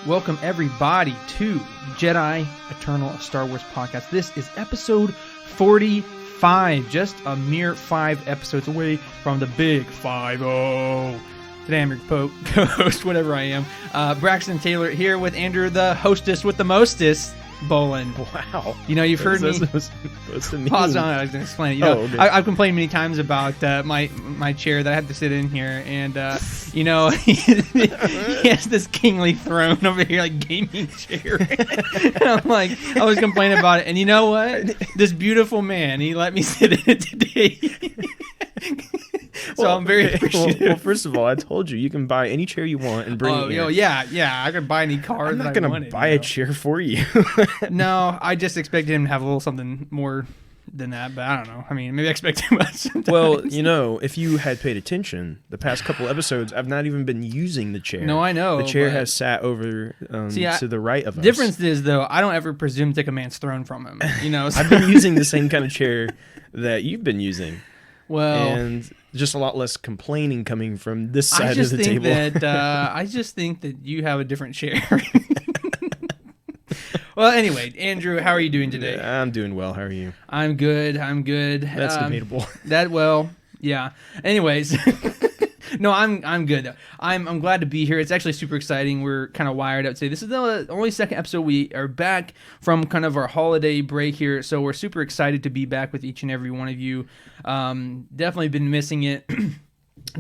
Welcome everybody to Jedi Eternal Star Wars podcast. This is episode 45, just a mere 5 episodes away from the big 5-0. Today I'm your co-host, whatever I am, Braxton Taylor, here with Andrew, the hostess with the mostest, Boland. Wow. You know, you've heard me. Supposed to mean? Pause on it. I was going to explain it. You know, okay. I've complained many times about my chair that I have to sit in here, and you know, he has this kingly throne over here, like gaming chair. And I'm like, I was complaining about it, and you know what? This beautiful man, he let me sit in it today. So I'm very appreciative. Well, first of all, I told you can buy any chair you want and bring it here. Yeah, I could buy any car. I'm not going to buy a chair for you. No, I just expected him to have a little something more than that, but I don't know. I mean, maybe I expect too much sometimes. Well, you know, if you had paid attention, the past couple episodes, I've not even been using the chair. No, I know. The chair has sat over to the right of us. Difference is, though, I don't ever presume to take a man's throne from him. You know, so. I've been using the same kind of chair that you've been using. Well, and just a lot less complaining coming from this side of the table. I just think that you have a different chair. Well, anyway, Andrew, how are you doing today? Yeah, I'm doing well. How are you? I'm good. That's debatable. Yeah. Anyways, no, I'm good. I'm glad to be here. It's actually super exciting. We're kind of wired up today. This is the only second episode we are back from kind of our holiday break here, so we're super excited to be back with each and every one of you. Definitely been missing it.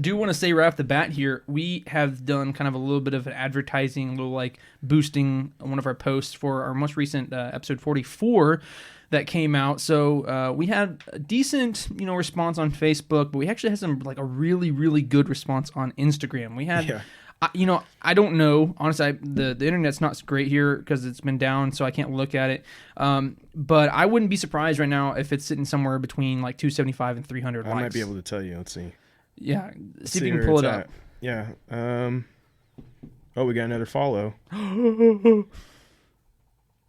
Do want to say right off the bat here, we have done kind of a little bit of advertising, a little like boosting one of our posts for our most recent episode 44 that came out. So we had a decent, response on Facebook, but we actually had some like a really, really good response on Instagram. We had, I don't know, honestly, the internet's not great here because it's been down, so I can't look at it. But I wouldn't be surprised right now if it's sitting somewhere between like 275 and 300 likes. I might be able to tell you. Let's see. Yeah, see if you can pull it up. Yeah. Oh, we got another follow. Oh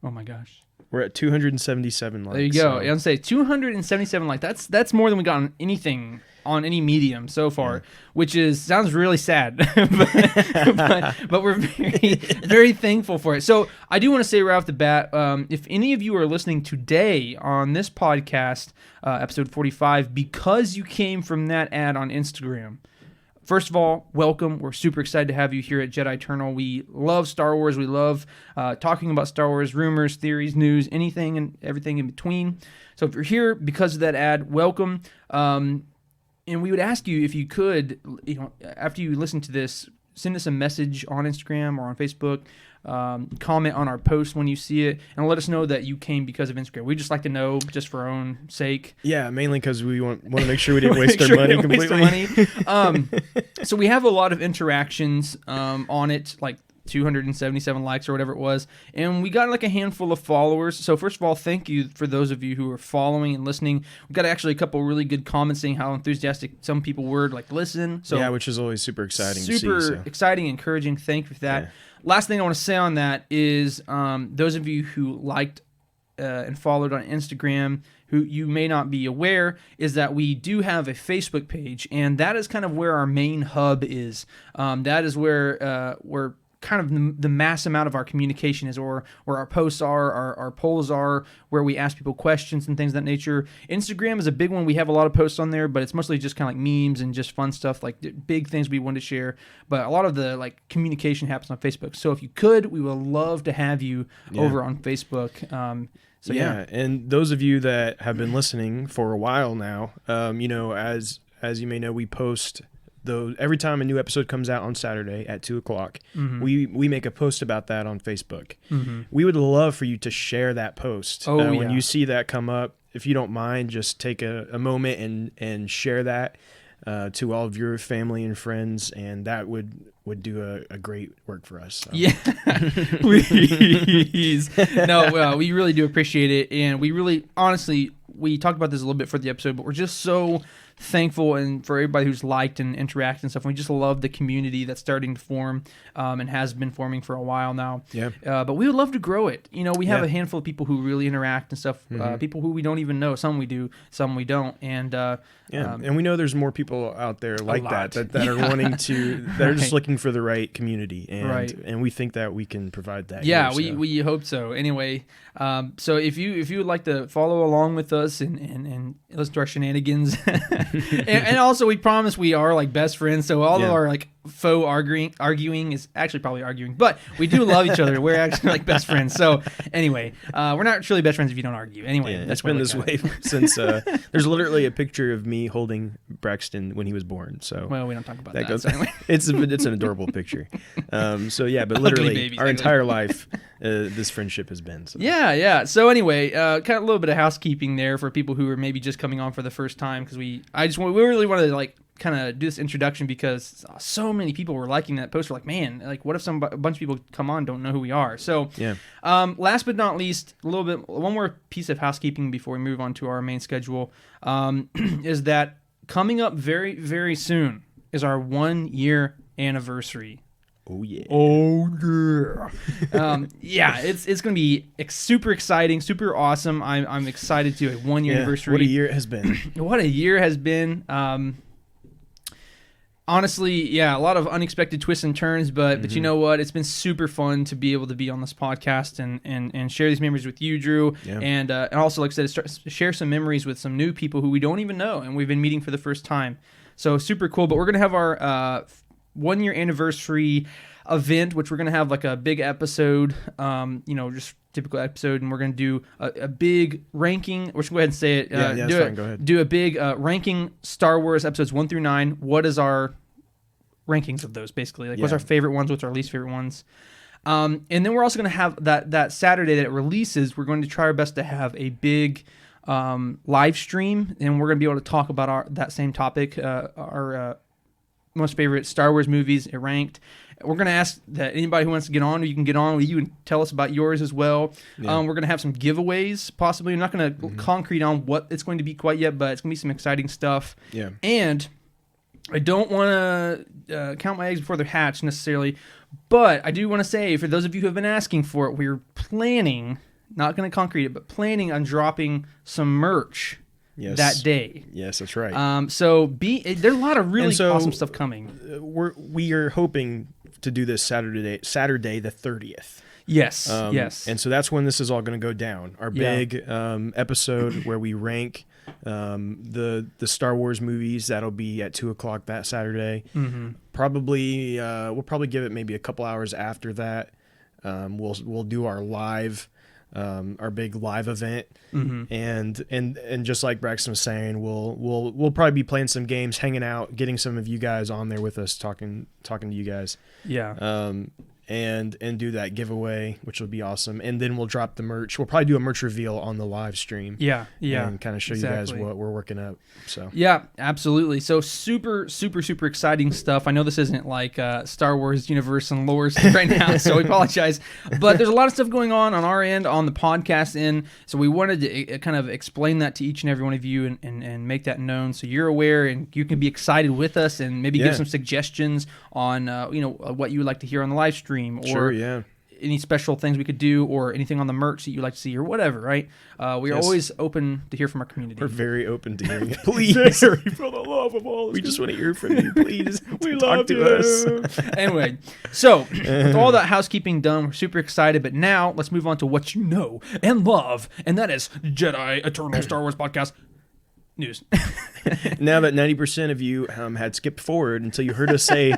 my gosh. We're at 277 likes. There you go. So. I'm saying 277 likes. That's more than we got on anything on any medium so far, which sounds really sad, but we're very, very thankful for it. So I do want to say right off the bat, if any of you are listening today on this podcast, episode 45, because you came from that ad on Instagram, first of all, welcome. We're super excited to have you here at Jedi Eternal. We love Star Wars. We love talking about Star Wars, rumors, theories, news, anything and everything in between. So if you're here because of that ad, welcome. And we would ask you if you could, after you listen to this, send us a message on Instagram or on Facebook, comment on our post when you see it, and let us know that you came because of Instagram. We just like to know, just for our own sake. Yeah, mainly because we want to make sure we didn't waste our money completely. So we have a lot of interactions on it, like 277 likes or whatever it was, and we got like a handful of followers. So first of all, thank you for those of you who are following and listening. We got actually a couple really good comments saying how enthusiastic some people were to listen. So yeah, which is always super exciting to see. Super exciting, encouraging. Thank you for that. Yeah. Last thing I want to say on that is those of you who liked and followed on Instagram, who you may not be aware, is that we do have a Facebook page, and that is kind of where our main hub is. That is where we're kind of the mass amount of our communication is, or where our posts are, our polls are, where we ask people questions and things of that nature. Instagram is a big one. We have a lot of posts on there, but it's mostly just kind of like memes and just fun stuff, like big things we want to share. But a lot of the like communication happens on Facebook. So if you could, we would love to have you over on Facebook. So yeah, and those of you that have been listening for a while now, as you may know, we post. Though every time a new episode comes out on Saturday at 2:00, we make a post about that on Facebook. Mm-hmm. We would love for you to share that post. When you see that come up, if you don't mind, just take a moment and share that to all of your family and friends, and that would do a great work for us. So. Yeah, please. No, we really do appreciate it, and we really, honestly, we talked about this a little bit for the episode, but we're just so thankful and for everybody who's liked and interacted and stuff. We just love the community that's starting to form and has been forming for a while now. Yeah. But we would love to grow it. We have a handful of people who really interact and stuff. People who we don't even know. Some we do, some we don't. And and we know there's more people out there like that are wanting to. They're just looking for the right community, and we think that we can provide that. Yeah, we hope so. Anyway, so if you would like to follow along with us and listen to our shenanigans, and also we promise we are like best friends. So all of our like faux arguing is actually probably arguing, but we do love each other. We're actually like best friends. So anyway, we're not truly best friends if you don't argue. Anyway, that's been this way since there's literally a picture of me holding Braxton when he was born. So well, we don't talk about that. So anyway. it's an adorable picture. So yeah, but literally our entire life, this friendship has been. So. Yeah. So anyway, kind of a little bit of housekeeping there for people who are maybe just coming on for the first time, because we really wanted to like kind of do this introduction because so many people were liking that post. We're like, man, like what if a bunch of people come on don't know who we are? So last but not least, one more piece of housekeeping before we move on to our main schedule is that coming up very, very soon is our 1 year anniversary. Oh yeah! Yeah, it's going to be super exciting, super awesome. I'm excited to do a 1 year anniversary. What a year it has been! What a year has been. Honestly, yeah, a lot of unexpected twists and turns, but you know what? It's been super fun to be able to be on this podcast and share these memories with you, Drew, and also, like I said, share some memories with some new people who we don't even know, and we've been meeting for the first time. So super cool. But we're gonna have our 1 year anniversary event, which we're gonna have like a big episode, just typical episode, and we're gonna do a big ranking. We're just gonna go ahead and say it. That's fine. Go ahead. Do a big ranking Star Wars episodes 1 through 9. What is our rankings of those, basically? Like, what's our favorite ones? What's our least favorite ones? And then we're also gonna have that Saturday that it releases. We're going to try our best to have a big live stream, and we're gonna be able to talk about that same topic, our most favorite Star Wars movies ranked. We're going to ask that anybody who wants to get on, you can get on with you and tell us about yours as well. Yeah. We're going to have some giveaways, possibly. I'm not going to concrete on what it's going to be quite yet, but it's going to be some exciting stuff. Yeah. And I don't want to count my eggs before they're hatched necessarily, but I do want to say, for those of you who have been asking for it, we're planning, not going to concrete it, but planning on dropping some merch. Yes. That day. Yes, that's right. So there's a lot of really awesome stuff coming. We are hoping to do this Saturday the 30th. Yes. Yes. And so that's when this is all going to go down. Our big episode where we rank the Star Wars movies. That'll be at 2:00 that Saturday. Probably we'll probably give it maybe a couple hours after that. We'll do our big live event, and just like Braxton was saying, we'll probably be playing some games, hanging out, getting some of you guys on there with us, talking to you guys. Yeah. And do that giveaway, which will be awesome. And then we'll drop the merch. We'll probably do a merch reveal on the live stream. Yeah. And kind of show you guys what we're working up. So yeah, absolutely. So super, super, super exciting stuff. I know this isn't like Star Wars universe and lore right now, so we apologize. But there's a lot of stuff going on our end, on the podcast end. So we wanted to kind of explain that to each and every one of you and make that known so you're aware and you can be excited with us and maybe give some suggestions on what you would like to hear on the live stream. Or any special things we could do, or anything on the merch that you'd like to see, or whatever, right? We are always open to hear from our community. We're very open to hearing it. Please, for the love of all, we just want to hear from you. Please, we talk to us. Anyway, so with all that housekeeping done, we're super excited. But now let's move on to what you know and love, and that is Jedi Eternal Star Wars Podcast news. Now that 90% of you had skipped forward until you heard us say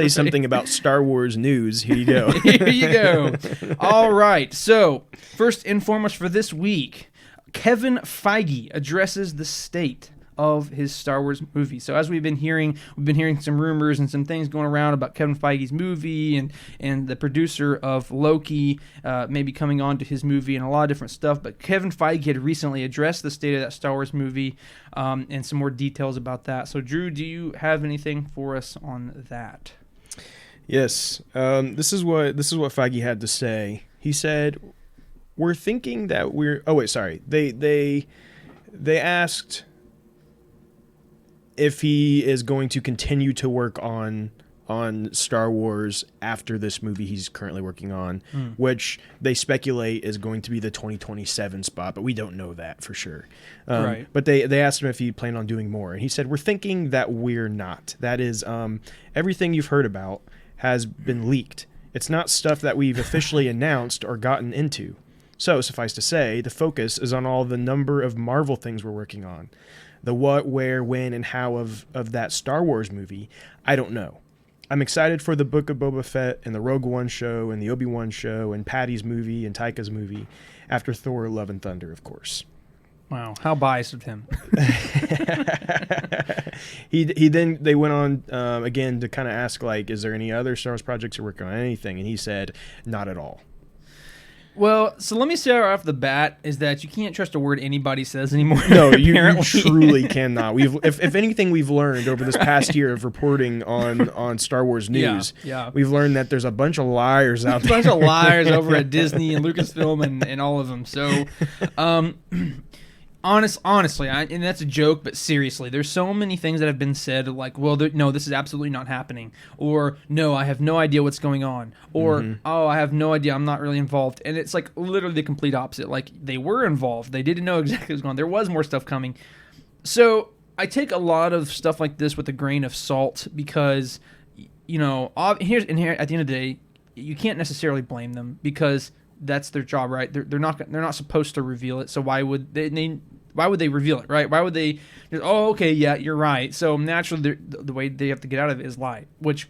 something about Star Wars news, here you go. Here you go. All right. So first and foremost for this week, Kevin Feige addresses the state of his Star Wars movie. So as we've been hearing some rumors and some things going around about Kevin Feige's movie and the producer of Loki maybe coming on to his movie and a lot of different stuff. But Kevin Feige had recently addressed the state of that Star Wars movie and some more details about that. So Drew, do you have anything for us on that? Yes. This is what Feige had to say. He said, "We're thinking that we're." Oh wait, sorry. They asked if he is going to continue to work on Star Wars after this movie he's currently working on, which they speculate is going to be the 2027 spot, but we don't know that for sure. Right. But they asked him if he planned on doing more, and he said, we're thinking that we're not. That is, everything you've heard about has been leaked. It's not stuff that we've officially announced or gotten into. So, suffice to say, the focus is on all the number of Marvel things we're working on. The what, where, when, and how of that Star Wars movie, I don't know. I'm excited for the Book of Boba Fett and the Rogue One show and the Obi-Wan show and Patty's movie and Taika's movie after Thor: Love and Thunder, of course. Wow, how biased of him. They went on again to kind of ask, like, is there any other Star Wars projects you're working on, anything? And he said, not at all. Well, so let me say right off the bat is that you can't trust a word anybody says anymore. No, you truly cannot. If anything we've learned over this past year of reporting on Star Wars news, we've learned that there's a bunch of liars out there. A bunch of liars over at Disney and Lucasfilm and all of them. So, honestly, and that's a joke, but seriously, there's so many things that have been said, like, well, no, this is absolutely not happening, or no, I have no idea what's going on, or oh, I have no idea, I'm not really involved, and it's like literally the complete opposite. Like, they were involved, they didn't know exactly what was going on, there was more stuff coming. So I take a lot of stuff like this with a grain of salt because, you know, here at the end of the day, you can't necessarily blame them because that's their job, right? They're not supposed to reveal it. So why would they reveal it, right? Why would they just, oh, okay, yeah, you're right. So naturally, the way they have to get out of it is lie, which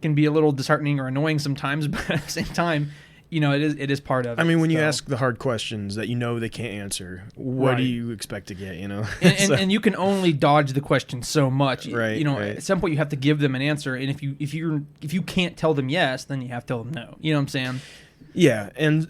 can be a little disheartening or annoying sometimes, but at the same time, you know, it is part of it. I mean, when you ask the hard questions that you know they can't answer, what do you expect to get, you know? And you can only dodge the question so much. Right. You know, right. At some point you have to give them an answer, and if you can't tell them yes, then you have to tell them no. You know what I'm saying? Yeah, and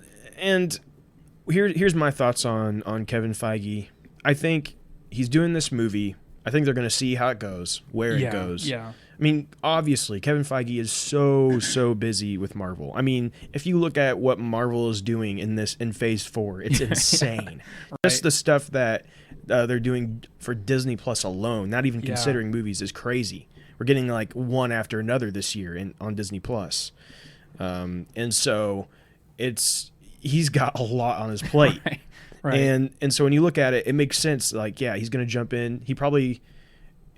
here's my thoughts on Kevin Feige. I think he's doing this movie. I think they're going to see how it goes, where it goes. Yeah. I mean, obviously, Kevin Feige is so busy with Marvel. I mean, if you look at what Marvel is doing in Phase 4, it's insane. Right. Just the stuff that they're doing for Disney Plus alone, not even considering movies, is crazy. We're getting like one after another this year on Disney Plus, and so he's got a lot on his plate. Right. And so when you look at it, it makes sense. Like, yeah, he's going to jump in. He probably,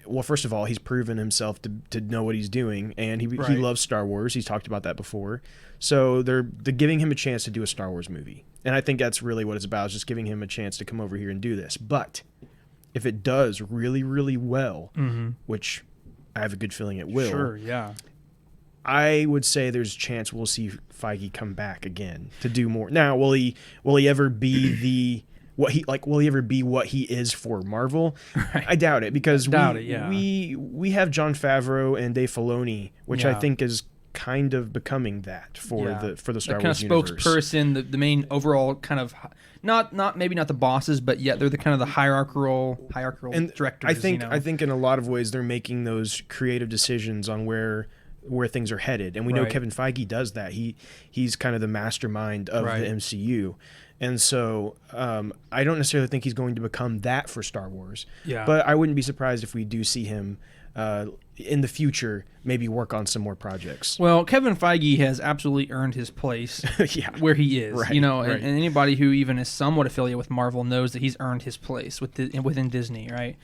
well, first of all, he's proven himself to know what he's doing, and he loves Star Wars. He's talked about that before. So they're giving him a chance to do a Star Wars movie. And I think that's really what it's about, is just giving him a chance to come over here and do this. But if it does really, really well, which I have a good feeling it will. Sure, yeah. I would say there's a chance we'll see Feige come back again to do more. Now, will he ever be what he is for Marvel? Right. I doubt it, because we have Jon Favreau and Dave Filoni, which I think is kind of becoming that for the Star Wars universe. Spokesperson, the main overall kind of maybe not the bosses, but yet they're the kind of the hierarchical and directors. I think in a lot of ways they're making those creative decisions on where things are headed, and we know Kevin Feige does that. He's kind of the mastermind of the MCU, and so I don't necessarily think he's going to become that for Star Wars. Yeah. But I wouldn't be surprised if we do see him in the future maybe work on some more projects. Well, Kevin Feige has absolutely earned his place where he is. Right, you know, and anybody who even is somewhat affiliated with Marvel knows that he's earned his place within Disney, right?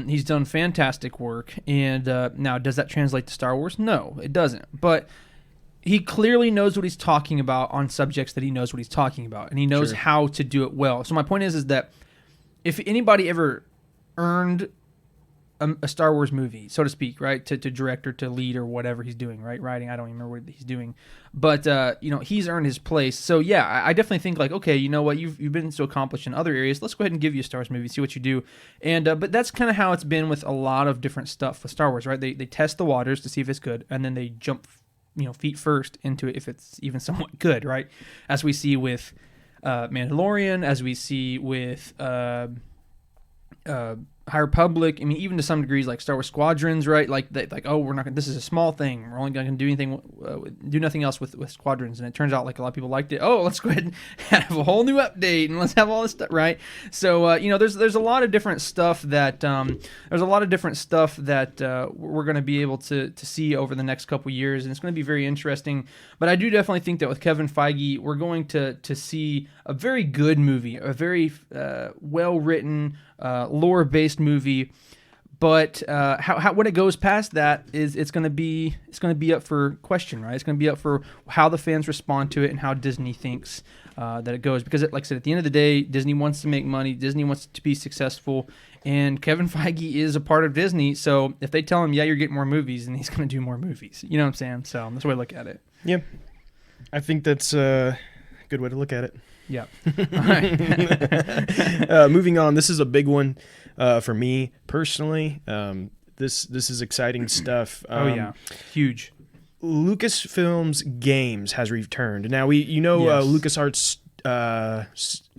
He's done fantastic work, and now does that translate to Star Wars? No, it doesn't. But he clearly knows what he's talking about on subjects that he knows what he's talking about, and he knows how to do it well. So my point is that if anybody ever earned a Star Wars movie, so to speak, right, to direct or to lead or whatever he's doing, right, writing, I don't even remember what he's doing, but you know, he's earned his place. So yeah, I definitely think, like, okay, you know what, you've been so accomplished in other areas, let's go ahead and give you a Star Wars movie, see what you do. And but that's kind of how it's been with a lot of different stuff with Star Wars, right? They test the waters to see if it's good, and then they jump, you know, feet first into it if it's even somewhat good, right? As we see with Mandalorian, as we see with High Republic, I mean, even to some degrees, like Star Wars Squadrons, right? Like, oh, we're not gonna, this is a small thing. We're only going to do anything, do nothing else with Squadrons. And it turns out like a lot of people liked it. Oh, let's go ahead and have a whole new update and let's have all this stuff, right? So, there's a lot of different stuff that, we're going to be able to see over the next couple years. And it's going to be very interesting. But I do definitely think that with Kevin Feige, we're going to see a very good movie, a very well-written, lore-based movie, but how when it goes past that is it's going to be up for question, right? It's going to be up for how the fans respond to it and how Disney thinks that it goes. Because, like I said, at the end of the day, Disney wants to make money, Disney wants to be successful, and Kevin Feige is a part of Disney. So if they tell him, yeah, you're getting more movies, then he's going to do more movies. You know what I'm saying? So that's the way I look at it. Yeah, I think that's a good way to look at it. Yeah. All right. Moving on. This is a big one for me personally. This is exciting stuff. Huge. Lucasfilm's Games has returned. Now LucasArts. I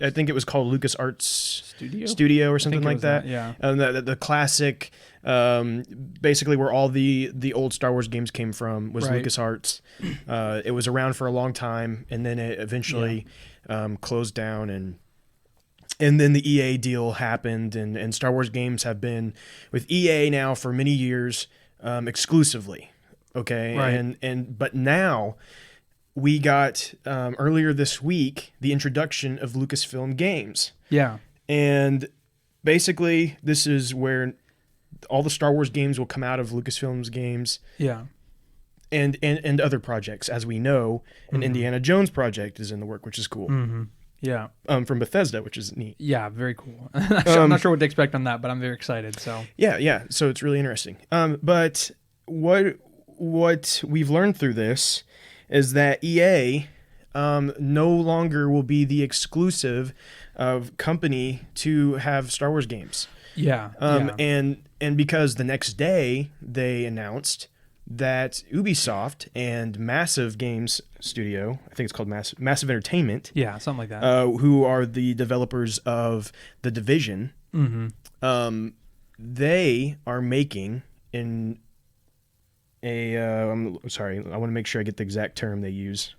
think it was called LucasArts Studio or something like that. Yeah. The classic. Basically where all the old Star Wars games came from was right. LucasArts. It was around for a long time, and then it eventually closed down, and then the EA deal happened, and Star Wars games have been with EA now for many years, exclusively. Okay. Right. But now we got earlier this week the introduction of Lucasfilm Games. Yeah. And basically this is where all the Star Wars games will come out of Lucasfilm's Games. Yeah. And other projects, as we know, an Indiana Jones project is in the work, which is cool. Mm-hmm. Yeah. From Bethesda, which is neat. Yeah, very cool. I'm not sure what to expect on that, but I'm very excited. So yeah. So it's really interesting. But what we've learned through this is that EA no longer will be the exclusive company to have Star Wars games. Yeah. And because the next day they announced that Ubisoft and Massive Games Studio, I think it's called Massive Entertainment. Yeah, something like that. Who are the developers of The Division. Mm-hmm. They are making I'm sorry, I want to make sure I get the exact term they use.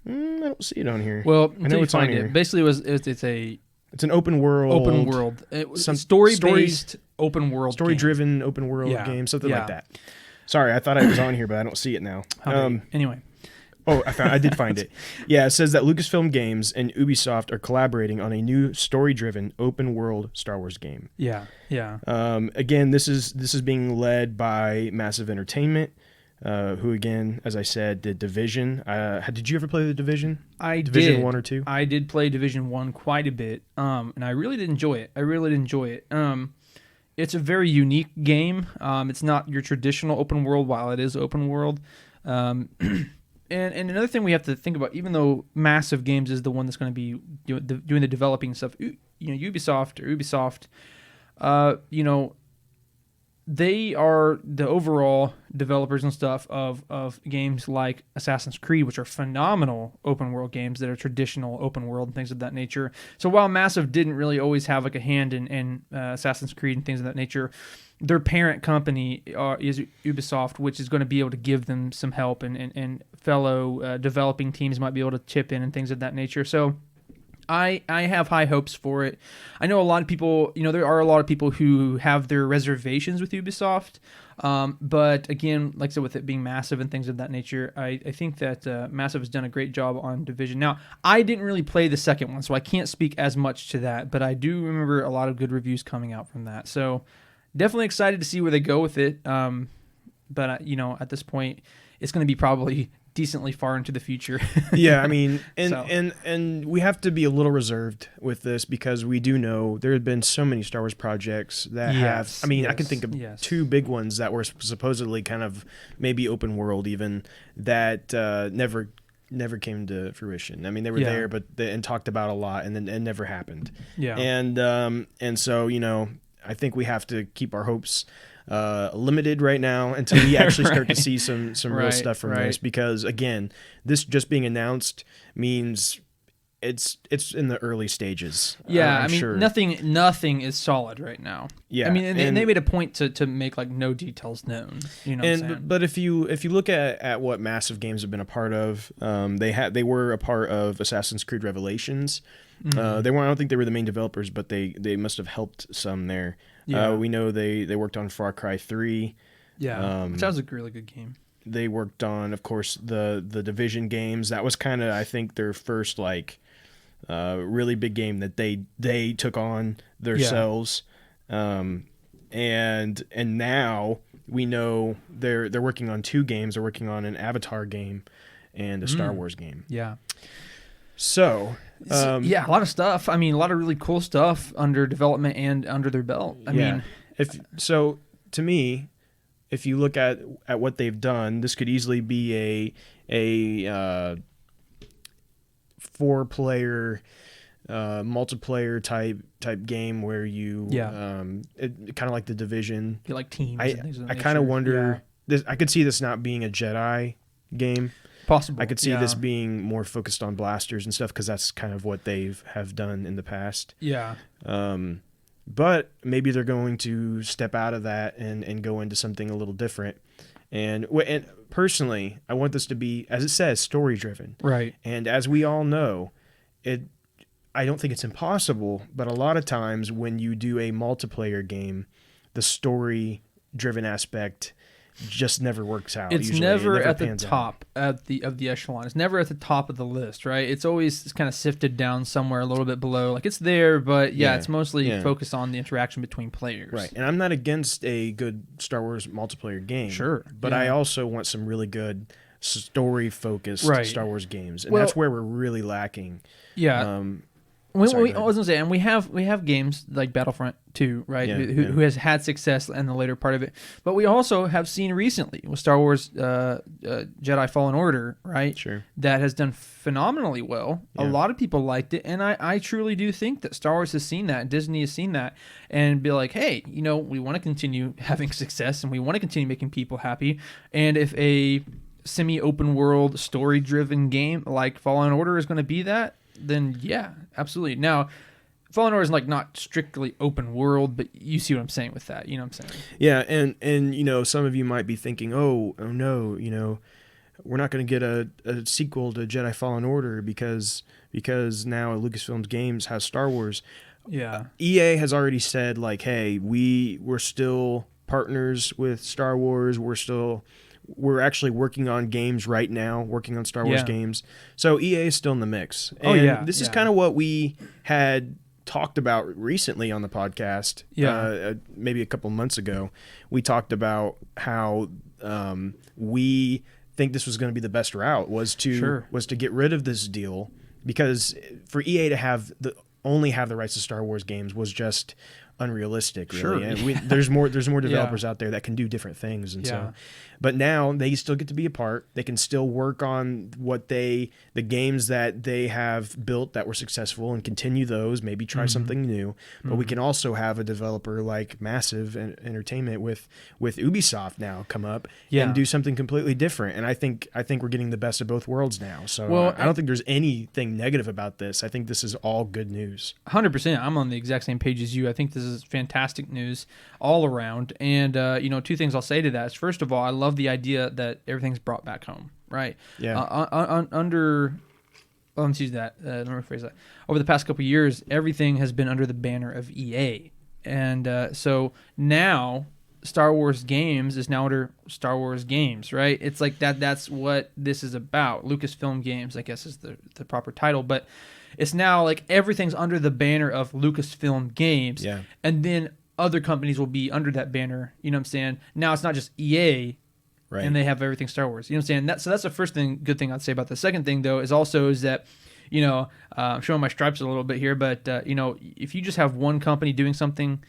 I don't see it on here. Well, until you find it. Basically, it's an open world. Some story-based open world story-driven open world game, something like that. Sorry, I thought I was on here, but I don't see it now. Anyway. I did find it. Yeah, it says that Lucasfilm Games and Ubisoft are collaborating on a new story-driven open world Star Wars game. Yeah. Again, this is being led by Massive Entertainment, who again, as I said, did Division. Did you ever play The Division? I did. Division 1 or 2? I did play Division 1 quite a bit, and I really did enjoy it. It's a very unique game. It's not your traditional open world, while it is open world. And another thing we have to think about, even though Massive Games is the one that's going to be doing the developing stuff, Ubisoft, they are the overall developers and stuff of games like Assassin's Creed, which are phenomenal open world games that are traditional open world and things of that nature. So while Massive didn't really always have like a hand in Assassin's Creed and things of that nature, their parent company is Ubisoft, which is going to be able to give them some help, and fellow developing teams might be able to chip in and things of that nature. So I have high hopes for it. I know a lot of people, there are a lot of people who have their reservations with Ubisoft. But again, like I said, with it being Massive and things of that nature, I think that Massive has done a great job on Division. Now, I didn't really play the second one, so I can't speak as much to that, but I do remember a lot of good reviews coming out from that. So definitely excited to see where they go with it. But at this point, it's going to be probably decently far into the future. Yeah, I mean, and we have to be a little reserved with this because we do know there have been so many Star Wars projects that have. I mean, I can think of two big ones that were supposedly kind of maybe open world even that never came to fruition. I mean, they were there, but and talked about a lot, and then it never happened. Yeah, and so I think we have to keep our hopes limited right now until we actually start to see some real stuff from this, because again, this just being announced means it's in the early stages. Yeah, I'm I mean, sure. nothing is solid right now. Yeah, I mean, and they made a point to make like no details known. You know what I'm saying? But if you look at what massive games have been a part of, they were a part of Assassin's Creed Revelations. Mm-hmm. They weren't. I don't think they were the main developers, but they must have helped some there. Yeah. We know they worked on Far Cry 3. Yeah, which was a really good game. They worked on, of course, the Division games. That was kind of, I think, their first like really big game that they took on themselves. And now we know they're working on 2 games. They're working on an Avatar game and a Star Wars game. Yeah. So yeah, a lot of stuff. I mean, a lot of really cool stuff under development and under their belt. I mean, to me, if you look at what they've done, this could easily be a 4-player multiplayer type game where you kind of like the Division. You like teams. I kind of wonder. This, I could see this not being a Jedi game. Possible. I could see this being more focused on blasters and stuff because that's kind of what have done in the past. Yeah. But maybe they're going to step out of that and go into something a little different. And personally, I want this to be, as it says, story driven. Right. And as we all know, I don't think it's impossible, but a lot of times when you do a multiplayer game, the story driven aspect just never works out. It's usually. never It at the pans top of the echelon. It's never at the top of the list, right? It's always kind of sifted down somewhere a little bit below. Like it's there, but it's mostly focused on the interaction between players. Right. And I'm not against a good Star Wars multiplayer game. Sure. But I also want some really good story-focused Star Wars games. And that's where we're really lacking. Yeah. I was gonna say, and we have games like Battlefront 2, right? Who has had success in the later part of it, but we also have seen recently with Star Wars Jedi Fallen Order, right? Sure. That has done phenomenally well. A lot of people liked it, and I truly do think that Star Wars has seen that, and Disney has seen that, and be like, hey, we want to continue having success, and we want to continue making people happy, and if a semi-open world story-driven game like Fallen Order is going to be that, then yeah, absolutely. Now, Fallen Order is like not strictly open world, but you see what I'm saying with that. You know what I'm saying? Yeah, and some of you might be thinking, oh no, we're not going to get a sequel to Jedi Fallen Order because now Lucasfilm Games has Star Wars. Yeah. EA has already said like, hey, we're still partners with Star Wars. We're actually working on games right now, working on Star Wars games. So EA is still in the mix. And this is kind of what we had talked about recently on the podcast. Maybe a couple months ago. We talked about how we think this was going to be the best route was to get rid of this deal, because for EA to only have the rights to Star Wars games was just unrealistic, really. And there's more developers out there that can do different things, and so. But now they still get to be a part. They can still work on the games that they have built that were successful and continue those. Maybe try something new. But we can also have a developer like Massive Entertainment with Ubisoft now come up and do something completely different. And I think we're getting the best of both worlds now. So I don't think there's anything negative about this. I think this is all good news. 100%. I'm on the exact same page as you. I think this is fantastic news all around. And two things I'll say to that is, first of all, I love the idea that everything's brought back home, right? Yeah. Let's use that. Let me rephrase that. Over the past couple of years, everything has been under the banner of EA, and so now Star Wars Games is now under Star Wars Games, right? It's like that. That's what this is about. Lucasfilm Games, I guess, is the proper title, but it's now like everything's under the banner of Lucasfilm Games, and then other companies will be under that banner. You know what I'm saying? Now it's not just EA. Right. And they have everything Star Wars. You know what I'm saying? So that's the first good thing I'd say about the second thing, though, is that, I'm showing my stripes a little bit here, but, if you just have one company doing something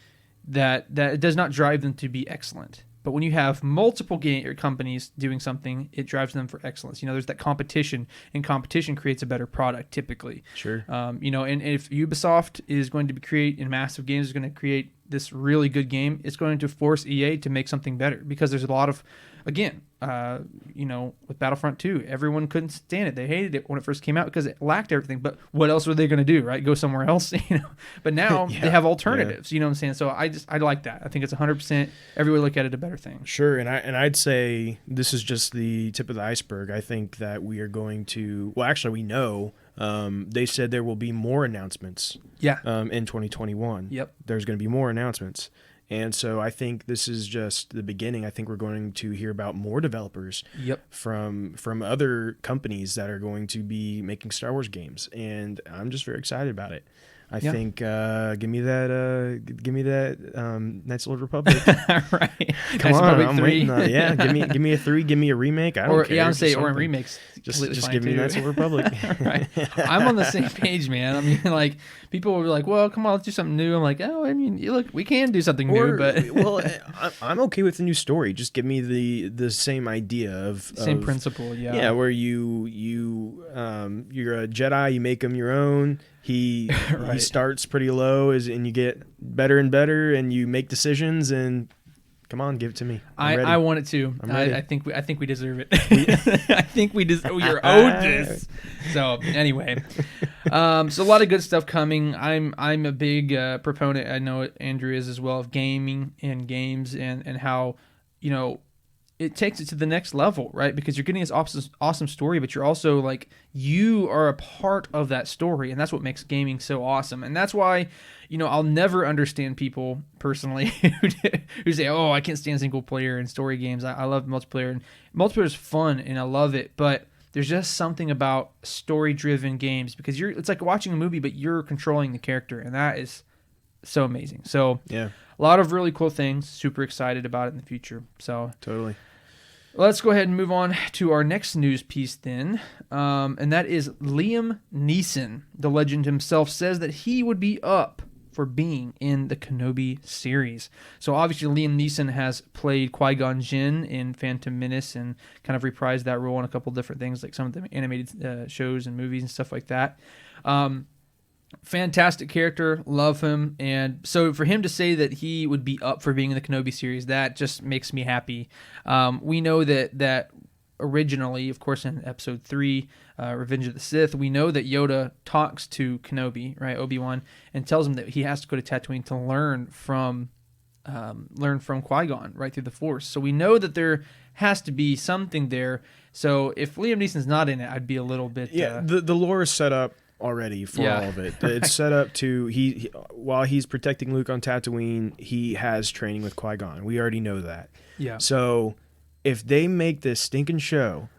that it does not drive them to be excellent. But when you have multiple companies doing something, it drives them for excellence. There's that competition, and competition creates a better product typically. Sure. And if Ubisoft is going to create, and Massive Games is going to create this really good game, it's going to force EA to make something better, because there's a lot of again, with Battlefront 2, everyone couldn't stand it. They hated it when it first came out because it lacked everything. But what else were they going to do, right? Go somewhere else, But now they have alternatives, you know what I'm saying? So I like that. I think it's 100%. Every way look at it, a better thing. Sure, and I'd say this is just the tip of the iceberg. I think that we are going to. Well, actually, we know. They said there will be more announcements. Yeah. In 2021. Yep. There's going to be more announcements. And so I think this is just the beginning. I think we're going to hear about more developers from other companies that are going to be making Star Wars games. And I'm just very excited about it. I think give me that Knights of the Old Republic. Right. Come on, I'm waiting. Give me a 3, give me a remake. I don't care. Yeah, I would say or remakes. Just give me Knights of the Republic. Right. I'm on the same page, man. I mean, like people were like, "Well, come on, let's do something new." I'm like, "Oh, I mean, look, we can do something new, but well, I'm okay with the new story. Just give me the same idea of same principle, yeah, where you're a Jedi, you make him your own. He starts pretty low and you get better and better and you make decisions and come on, give it to me. I want it to. I'm ready. I think we deserve it. I think we're owed this. So anyway, so a lot of good stuff coming. I'm a big proponent. I know Andrew is as well of gaming and games and how it takes it to the next level, right? Because you're getting this awesome story, but you're also like, you are a part of that story. And that's what makes gaming so awesome. And that's why, I'll never understand people personally who say, oh, I can't stand single player and story games. I love multiplayer, and multiplayer is fun and I love it. But there's just something about story driven games because it's like watching a movie, but you're controlling the character. And that is so amazing. So yeah. A lot of really cool things. Super excited about it in the future. So totally. Let's go ahead and move on to our next news piece then. And that is Liam Neeson. The legend himself says that he would be up for being in the Kenobi series. So obviously Liam Neeson has played Qui-Gon Jinn in Phantom Menace and kind of reprised that role in a couple different things, like some of the animated shows and movies and stuff like that. Fantastic character, love him, and so for him to say that he would be up for being in the Kenobi series, that just makes me happy. We know that originally, of course, in Episode 3, Revenge of the Sith, we know that Yoda talks to Kenobi, right, Obi-Wan, and tells him that he has to go to Tatooine to learn from Qui-Gon right through the Force. So we know that there has to be something there. So if Liam Neeson's not in it, I'd be a little bit the lore is set up already for all of it. It's set up to he while he's protecting Luke on Tatooine, he has training with Qui-Gon. We already know that. Yeah. So if they make this stinking show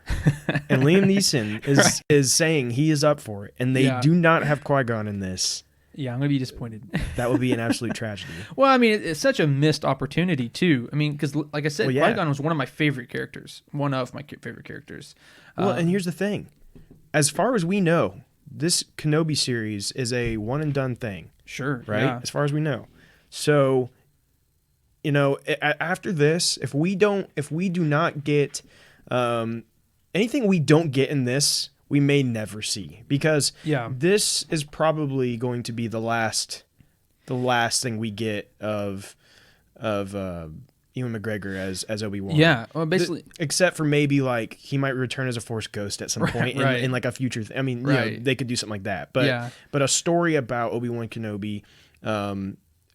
and Liam Neeson is saying he is up for it and they do not have Qui-Gon in this, I'm going to be disappointed. That would be an absolute tragedy. Well, I mean, it's such a missed opportunity too. I mean, because like I said, Qui-Gon was one of my favorite characters. One of my favorite characters. Well, and here's the thing. As far as we know, this Kenobi series is a one and done thing. Sure. Right? Yeah. As far as we know. So, after this, if we do not get anything we don't get in this, we may never see. Because this is probably going to be the last thing we get of Ewan McGregor as Obi-Wan. Yeah, well, basically, except for maybe like he might return as a Force ghost at some point in like a future. I mean, they could do something like that. But a story about Obi-Wan Kenobi.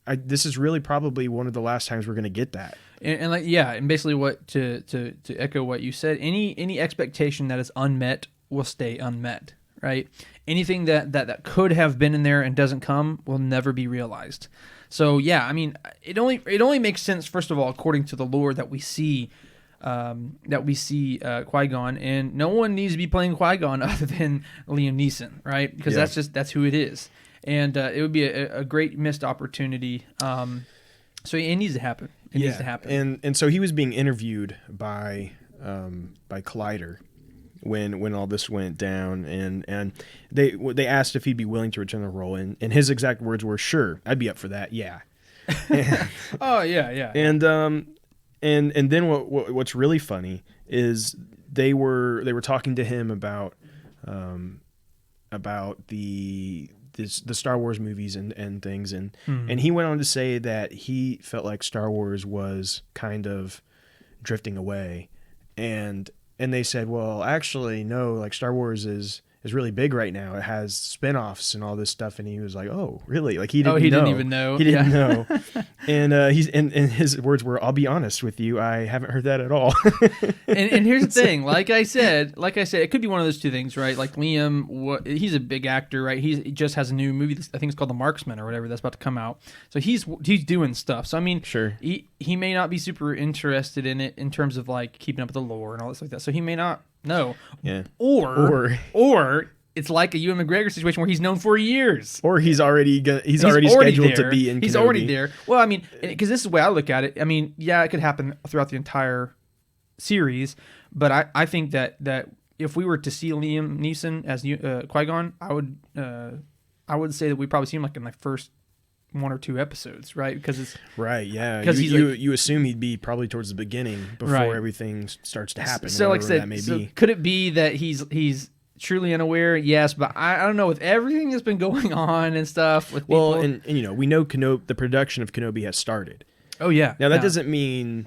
This is really probably one of the last times we're going to get that. And basically, what to echo what you said, any expectation that is unmet will stay unmet. Right? Anything that could have been in there and doesn't come will never be realized. So I mean, it only makes sense, first of all, according to the lore that we see Qui-Gon, and no one needs to be playing Qui-Gon other than Liam Neeson, right? Because that's who it is, and it would be a great missed opportunity. So it needs to happen. It needs to happen. And so he was being interviewed by Collider when all this went down, and they asked if he'd be willing to return the role, and his exact words were, "Sure, I'd be up for that." Yeah. Oh yeah. And then what's really funny is they were talking to him about the Star Wars movies and things, and he went on to say that he felt like Star Wars was kind of drifting away. and they said, well, actually, no, like Star Wars is really big right now. It has spin-offs and all this stuff. And he was like, oh, really? Like he didn't didn't even know. He didn't know. And and his words were, I'll be honest with you, I haven't heard that at all. and here's the thing. Like I said, it could be one of those two things, right? Like Liam, he's a big actor, right? He just has a new movie. I think it's called The Marksman or whatever that's about to come out. So he's doing stuff. So I mean, sure, he may not be super interested in it in terms of like keeping up with the lore and all this like that. So he may not know. Yeah. Or it's like a Ewan McGregor situation where he's known for years. Or he's already scheduled to be in Kenobi. He's already there. Well, I mean, because this is the way I look at it. I mean, yeah, it could happen throughout the entire series, but I think that if we were to see Liam Neeson as Qui-Gon, I would say that we probably see him like in the first 1 or 2 episodes, right? Because it's right, yeah. Because you assume he'd be probably towards the beginning before everything starts to happen. So, like I said, could it be that he's truly unaware? Yes, but I don't know. With everything that's been going on and stuff with people, and you know, we know the production of Kenobi has started. Oh yeah. Now that doesn't mean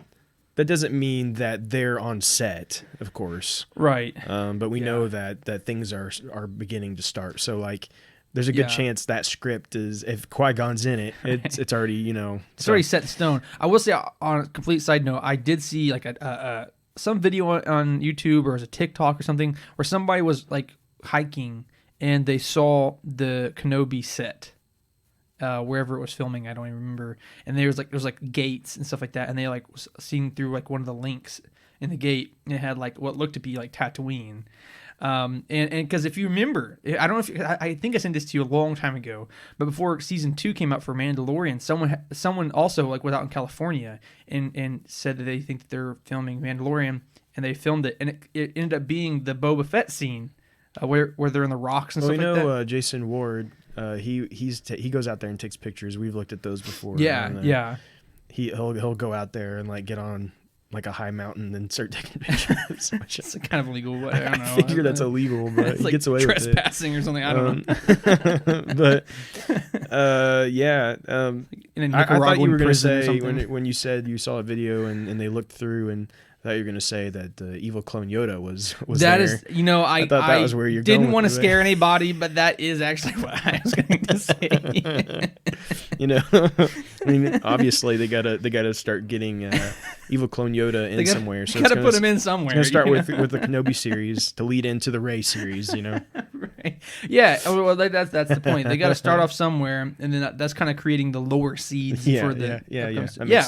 that they're on set, of course. Right. But we know that things are beginning to start. So like, there's a good chance that script is, if Qui-Gon's in it, it's already, you know, it's already set in stone. I will say, on a complete side note, I did see like some video on YouTube or as a TikTok or something where somebody was like hiking and they saw the Kenobi set. Wherever it was filming, I don't even remember. And there was like gates and stuff like that, and they like was seeing through like one of the links in the gate, and it had like what looked to be like Tatooine. And because if you remember, I don't know if I think I sent this to you a long time ago, but before season 2 came out for Mandalorian, someone also like was out in California and said that they think that they're filming Mandalorian, and they filmed it, and it ended up being the Boba Fett scene where they're in the rocks and stuff like that. Jason Ward. He goes out there and takes pictures. We've looked at those before. Yeah, and, yeah. He'll go out there and like get on like a high mountain and start taking pictures. It's kind of illegal, but I don't know. I figure that's illegal, but he like gets away with it. Trespassing or something. I don't know. But yeah. I thought you were going to say when you said you saw a video and they looked through, and I thought you were going to say that evil clone Yoda was that there. Is, you know, I thought that was where you're didn't going want to with scare anybody, but that is actually what I was going to say. You know, I mean, obviously they gotta start getting evil clone Yoda in somewhere. So gotta put him in somewhere. It's gonna start with the Kenobi series to lead into the Rey series. You know, right? Yeah. Well, that's the point. They got to start off somewhere, and then that's kind of creating the lower seeds for the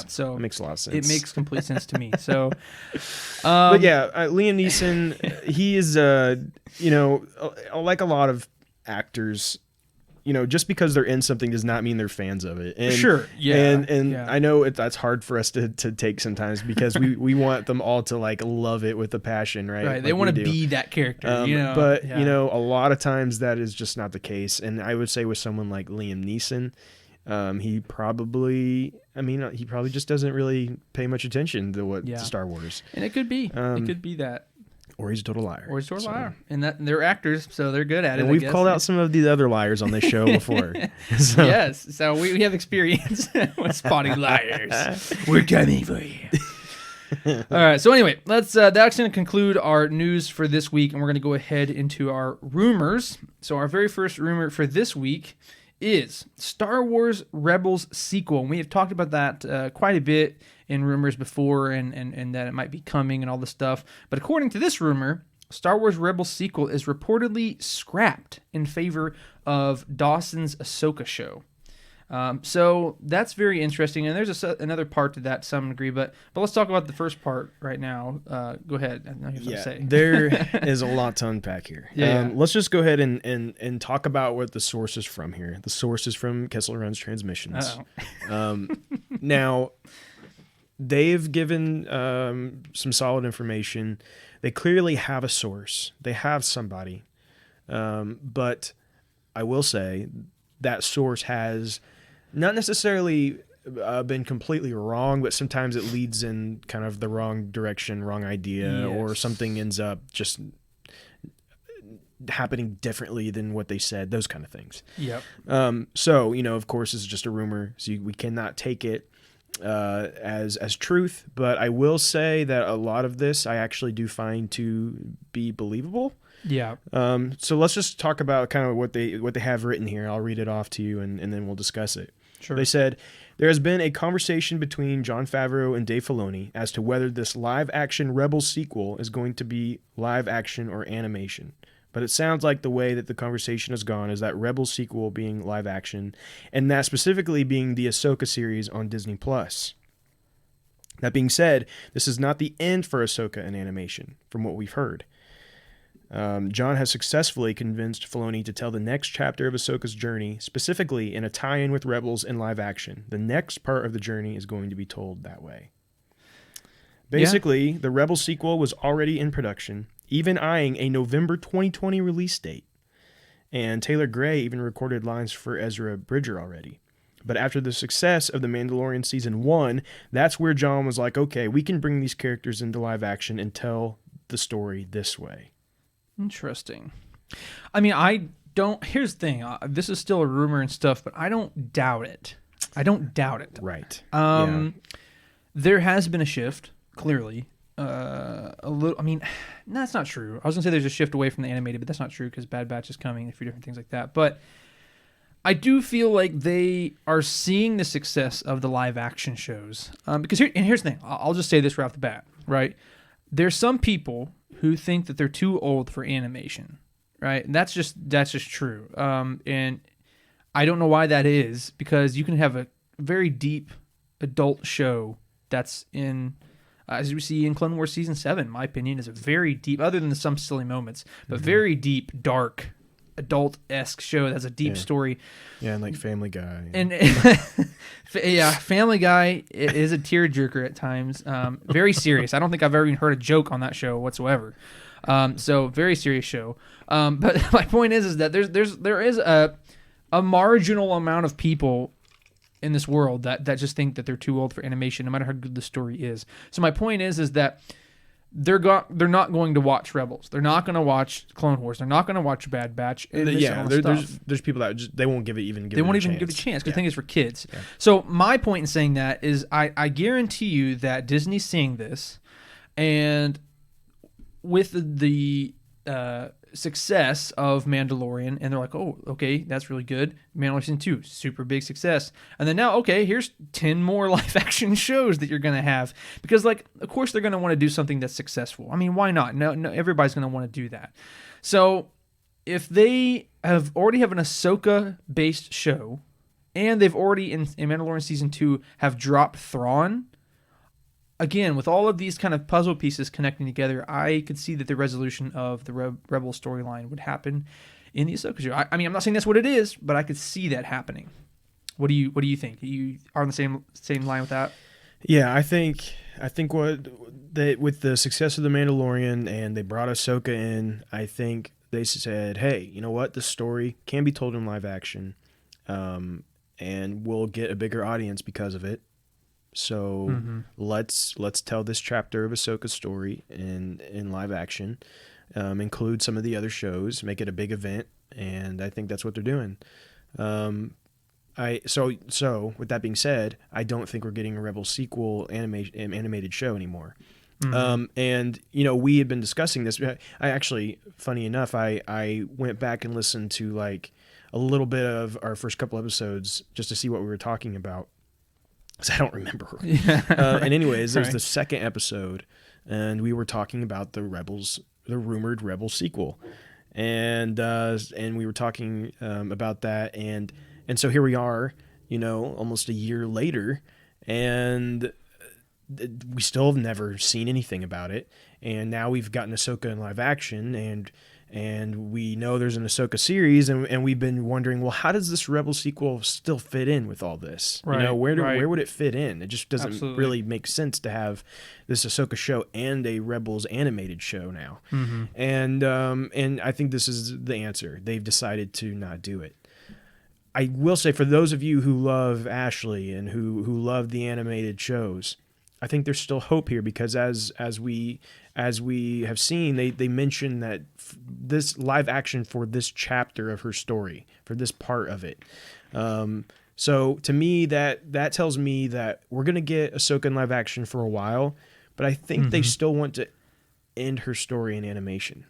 So that makes a lot of sense. It makes complete sense to me. So, but yeah, Liam Neeson, he is you know, like a lot of actors. You know, just because they're in something does not mean they're fans of it. And, sure, yeah. And I know that's hard for us to take sometimes because we want them all to like love it with a passion, right? Right. Like they want to be that character, you know. But you know, a lot of times that is just not the case. And I would say with someone like Liam Neeson, he probably just doesn't really pay much attention to Star Wars. And it could be. It could be that. Or he's a total liar. And that they're actors, so they're good at it. And we've called out some of these other liars on this show before. Yes, so we have experience with spotting liars. We're coming for you. All right, so anyway, that's going to conclude our news for this week, and we're going to go ahead into our rumors. So our very first rumor for this week is Star Wars Rebels sequel. And we have talked about that quite a bit in rumors before, and that it might be coming and all this stuff. But according to this rumor, Star Wars Rebels sequel is reportedly scrapped in favor of Dawson's Ahsoka show. So that's very interesting, and there's another part to that to some degree, but let's talk about the first part right now. Go ahead. I know you have to say. There is a lot to unpack here. Let's just go ahead and talk about what the source is from here. The source is from Kessel Run's Transmissions. Now, they've given some solid information. They clearly have a source. They have somebody. But I will say that source has not necessarily been completely wrong, but sometimes it leads in kind of the wrong direction, wrong idea, or something ends up just happening differently than what they said, those kind of things. Yep. So, you know, of course, it's just a rumor, so we cannot take it as truth, but I will say that a lot of this I actually do find to be believable. Yeah. So let's just talk about kind of what they have written here. I'll read it off to you, and then we'll discuss it. Sure. They said, there has been a conversation between Jon Favreau and Dave Filoni as to whether this live-action Rebels sequel is going to be live-action or animation. But it sounds like the way that the conversation has gone is that Rebels sequel being live-action, and that specifically being the Ahsoka series on Disney+. That being said, this is not the end for Ahsoka in animation, from what we've heard. Jon has successfully convinced Filoni to tell the next chapter of Ahsoka's journey, specifically in a tie-in with Rebels in live action. The next part of the journey is going to be told that way. Basically, the Rebels sequel was already in production, even eyeing a November 2020 release date. And Taylor Gray even recorded lines for Ezra Bridger already. But after the success of The Mandalorian Season 1, that's where Jon was like, okay, we can bring these characters into live action and tell the story this way. Interesting. I mean, here's the thing. This is still a rumor and stuff, but I don't doubt it. Right. There has been a shift, clearly. A little. I mean, that's not true. I was gonna say there's a shift away from the animated, but that's not true because Bad Batch is coming, a few different things like that. But I do feel like they are seeing the success of the live action shows. Because here's the thing. I'll just say this right off the bat. Right. There's some people who think that they're too old for animation, right? And that's just true. And I don't know why that is, because you can have a very deep adult show that's in, as we see in Clone Wars Season 7, my opinion, is a very deep, other than some silly moments, but very deep, dark, adult-esque show that has a deep story. Yeah, and like Family Guy. And yeah, Family Guy is a tearjerker at times. Very serious. I don't think I've ever even heard a joke on that show whatsoever. So very serious show. But my point is that there is a marginal amount of people in this world that just think that they're too old for animation, no matter how good the story is. So my point is that they're not going to watch Rebels. They're not going to watch Clone Wars. They're not going to watch Bad Batch. There's people that they won't give it even. They won't even give it a chance because the thing is for kids. Yeah. So my point in saying that is, I guarantee you that Disney's seeing this, and with the success of Mandalorian, and they're like, oh, okay, that's really good. Mandalorian Season 2, super big success. And then now, okay, here's 10 more live-action shows that you're going to have. Because, like, of course they're going to want to do something that's successful. I mean, why not? No, everybody's going to want to do that. So, if they already have an Ahsoka-based show, and they've already, in Mandalorian Season 2, have dropped Thrawn, again, with all of these kind of puzzle pieces connecting together, I could see that the resolution of the Rebel storyline would happen in the Ahsoka show. I mean, I'm not saying that's what it is, but I could see that happening. What do you think? You are on the same line with that? Yeah, I think with the success of The Mandalorian and they brought Ahsoka in, I think they said, hey, you know what? This story can be told in live action, and we'll get a bigger audience because of it. So let's tell this chapter of Ahsoka's story in live action, include some of the other shows, make it a big event, and I think that's what they're doing. So with that being said, I don't think we're getting a Rebel sequel animated show anymore. And we had been discussing this. I actually, funny enough, I went back and listened to like a little bit of our first couple episodes just to see what we were talking about. Because I don't remember. Yeah, and anyways, there's the second episode, and we were talking about the rumored Rebels sequel, and we were talking about that, and so here we are, almost a year later, and we still have never seen anything about it, and now we've gotten Ahsoka in live action, and we know there's an Ahsoka series, and we've been wondering, well, how does this Rebel sequel still fit in with all this? Right, where would it fit in? It just doesn't really make sense to have this Ahsoka show and a Rebels animated show now. And I think this is the answer. They've decided to not do it. I will say, for those of you who love Ashley and who love the animated shows, I think there's still hope here, because as we have seen, they mention that this live action for this chapter of her story, for this part of it, So to me, that tells me that we're gonna get Ahsoka in live action for a while, but I think they still want to end her story in animation.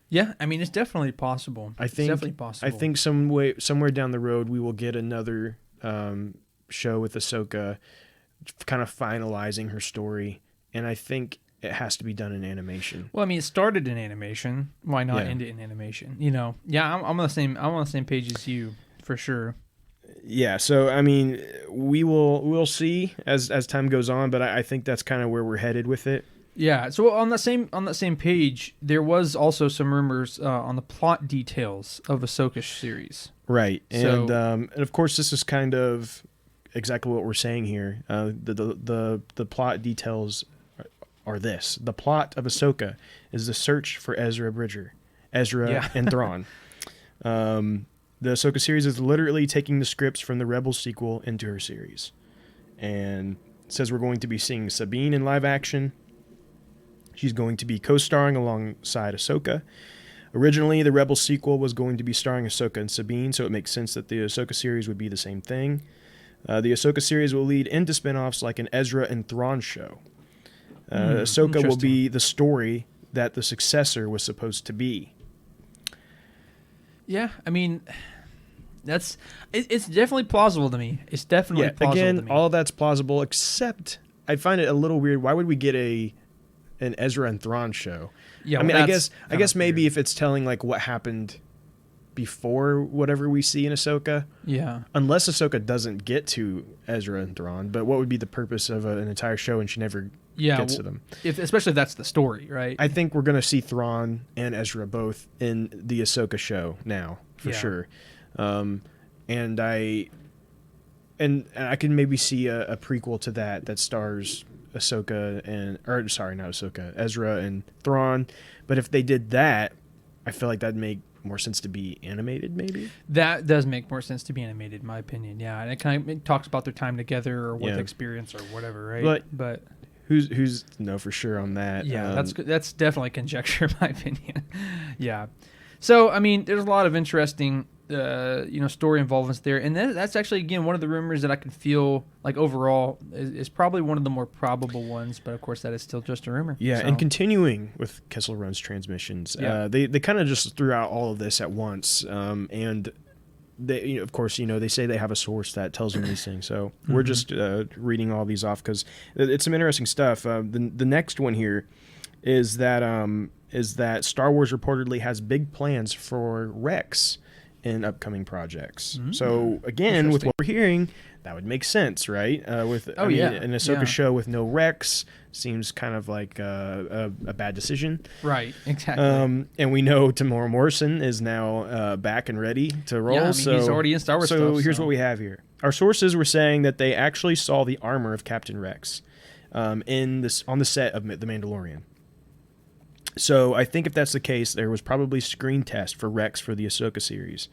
Yeah, I mean, it's definitely possible. It's definitely possible. I think somewhere down the road we will get another show with Ahsoka, kind of finalizing her story, and I think it has to be done in animation. Well, I mean, it started in animation. Why not end it in animation? You know, yeah, I'm on the same page as you for sure. Yeah, so I mean, we'll see as time goes on, but I think that's kind of where we're headed with it. Yeah. So on that same page, there was also some rumors on the plot details of Ahsoka's series. Right, and of course, this is kind of exactly what we're saying here. The plot details are this: the plot of Ahsoka is the search for Ezra Bridger, and Thrawn. The Ahsoka series is literally taking the scripts from the Rebels sequel into her series. And it says we're going to be seeing Sabine in live action. She's going to be co-starring alongside Ahsoka. Originally, the Rebels sequel was going to be starring Ahsoka and Sabine, so it makes sense that the Ahsoka series would be the same thing. The Ahsoka series will lead into spin-offs like an Ezra and Thrawn show. Ahsoka will be the story that the successor was supposed to be. Yeah, I mean, it's definitely plausible to me. It's definitely plausible again, to me. all that's plausible, except I find it a little weird. Why would we get an Ezra and Thrawn show? Yeah, I mean, I guess maybe weird. If it's telling like what happened before whatever we see in Ahsoka. Yeah. Unless Ahsoka doesn't get to Ezra and Thrawn, but what would be the purpose of an entire show and she never gets to them? Especially if that's the story, right? I think we're going to see Thrawn and Ezra both in the Ahsoka show now, for sure. And I can maybe see a prequel to that stars Ezra and Thrawn. But if they did that, I feel like that'd make more sense to be animated, maybe. That does make more sense to be animated, in my opinion. Yeah, and it talks about their time together or what the experience or whatever, right? But who's know for sure on that? Yeah, that's definitely conjecture, in my opinion. Yeah. So I mean, there's a lot of interesting story involvements there, and that's actually again one of the rumors that I can feel like overall is probably one of the more probable ones, but of course that is still just a rumor. Yeah, and continuing with Kessel Run's transmissions, they kind of just threw out all of this at once, and they of course they say they have a source that tells them these things, so we're just reading all these off because it's some interesting stuff. The next one here is that Star Wars reportedly has big plans for Rex in upcoming projects. So again, with what we're hearing, that would make sense, right? An Ahsoka show with no Rex seems kind of like a bad decision. Right, exactly. And we know Tamora Morrison is now back and ready to roll. Yeah, he's already in Star Wars stuff. So here's what we have here. Our sources were saying that they actually saw the armor of Captain Rex on the set of The Mandalorian. So I think if that's the case, there was probably screen test for Rex for the Ahsoka series.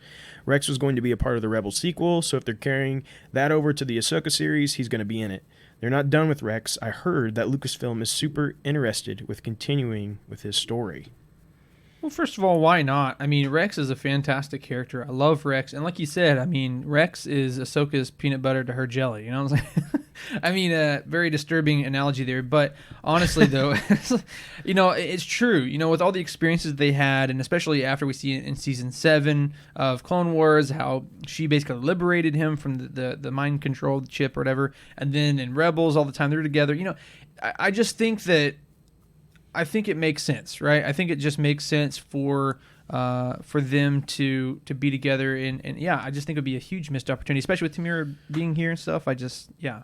Rex was going to be a part of the Rebel sequel, so if they're carrying that over to the Ahsoka series, he's going to be in it. They're not done with Rex. I heard that Lucasfilm is super interested with continuing with his story. Well, first of all, why not? I mean, Rex is a fantastic character. I love Rex. And like you said, I mean, Rex is Ahsoka's peanut butter to her jelly. You know what I'm saying? I mean, very disturbing analogy there. But honestly, though, it's true. With all the experiences they had, and especially after we see in Season 7 of Clone Wars, how she basically liberated him from the mind-controlled chip or whatever. And then in Rebels, all the time they're together. I just think that I think it makes sense, right? I think it just makes sense for them to be together, and I just think it'd be a huge missed opportunity, especially with Tamira being here and stuff.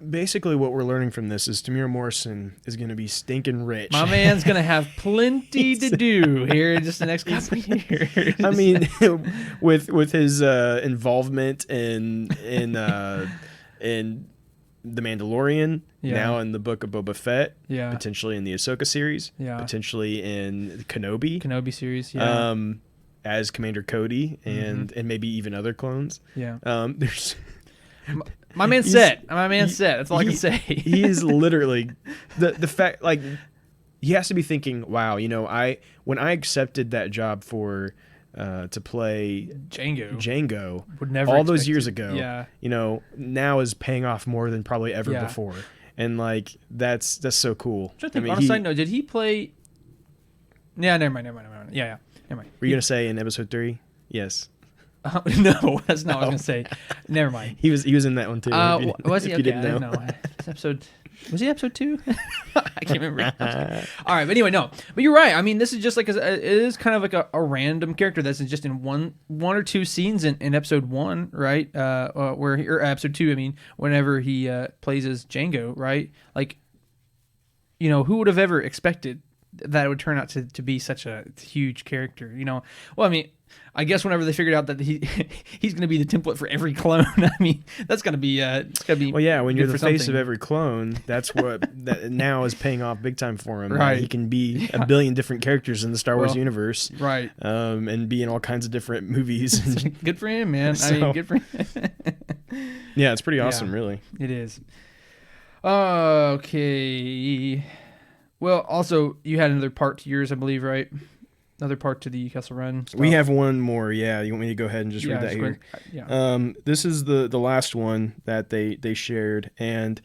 Basically, what we're learning from this is Tamira Morrison is going to be stinking rich. My man's going to have plenty to do here in just the next couple of years. I mean, with his involvement in The Mandalorian, now in the Book of Boba Fett, potentially in the Ahsoka series, potentially in Kenobi series, as Commander Cody, and maybe even other clones. There's my man's set. That's all I can say. He is literally the fact, like, he has to be thinking, wow, when I accepted that job for to play Django. Would never all those expect years it. ago. Yeah. You know, now is paying off more than probably ever Yeah. before. And like that's so cool. I think, on a side note, did he play? Yeah, never mind. Yeah, never mind. Were you gonna say in episode 3? Yes. No, that's not what I was gonna say. Never mind. He was in that one too. Was he? If you Okay, didn't I know. didn't know. Episode. Was he episode 2? I can't remember. All right, but anyway, no. But you're right. I mean, this is just like it is kind of like a random character that's just in one or two scenes in episode 1, right? Or episode 2. I mean, whenever he plays as Django, right? Like, you know, who would have ever expected that it would turn out to be such a huge character? You know, well, I mean, I guess whenever they figured out that he's going to be the template for every clone, I mean, that's going to be it's going to be. Well, yeah, when you're the face something. of every clone, that's what that now is paying off big time for him. Right. He can be a billion different characters in the Star Wars universe, right? And be in all kinds of different movies. Good for him, man. I mean, good for him. Yeah, it's pretty awesome, really. It is. Okay. Well, also, you had another part to yours, I believe, right? Another part to the Kessel Run stuff. We have one more, yeah. You want me to go ahead and just read that here? Yeah. This is the last one that they shared, and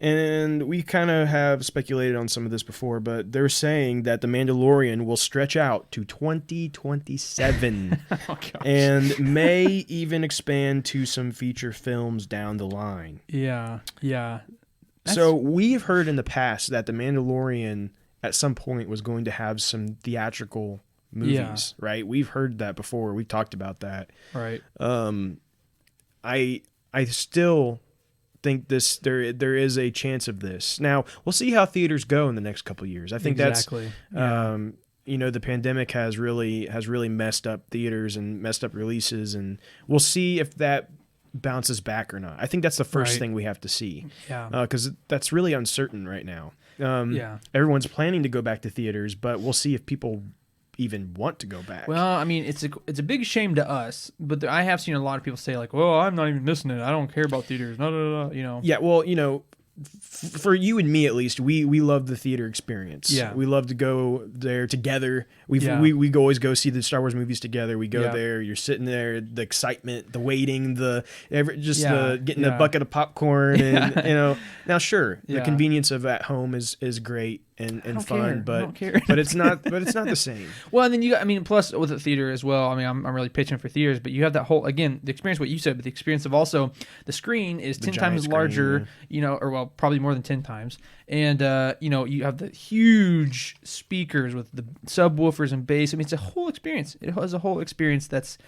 we kind of have speculated on some of this before, but they're saying that The Mandalorian will stretch out to 2027 and may even expand to some feature films down the line. Yeah. So we've heard in the past that The Mandalorian at some point was going to have some theatrical movies, right? We've heard that before. We talked about that. Right. I still think there is a chance of this. Now, we'll see how theaters go in the next couple of years. I think that's you know, the pandemic has really messed up theaters and messed up releases, and we'll see if that bounces back or not. I think that's the first thing we have to see. Yeah. Because that's really uncertain right now. Everyone's planning to go back to theaters, but we'll see if people even want to go back. Well, I mean, it's a big shame to us, but I have seen a lot of people say like, "Well, I'm not even missing it. I don't care about theaters." No, you know. Yeah, well, you know, for you and me at least, we love the theater experience. Yeah, we love to go there together. We always go see the Star Wars movies together. We go there. You're sitting there, the excitement, the waiting, getting a bucket of popcorn, and you know. Now, sure, the convenience of at home is great and fun, but it's not the same. Well, and then plus with the theater as well. I mean, I'm really pitching for theaters, but you have that whole, again, the experience, what you said, but the experience of also the screen is 10 times larger, you know, or well, probably more than 10 times. And, you know, you have the huge speakers with the subwoofers and bass. I mean, it's a whole experience. It has a whole experience that's,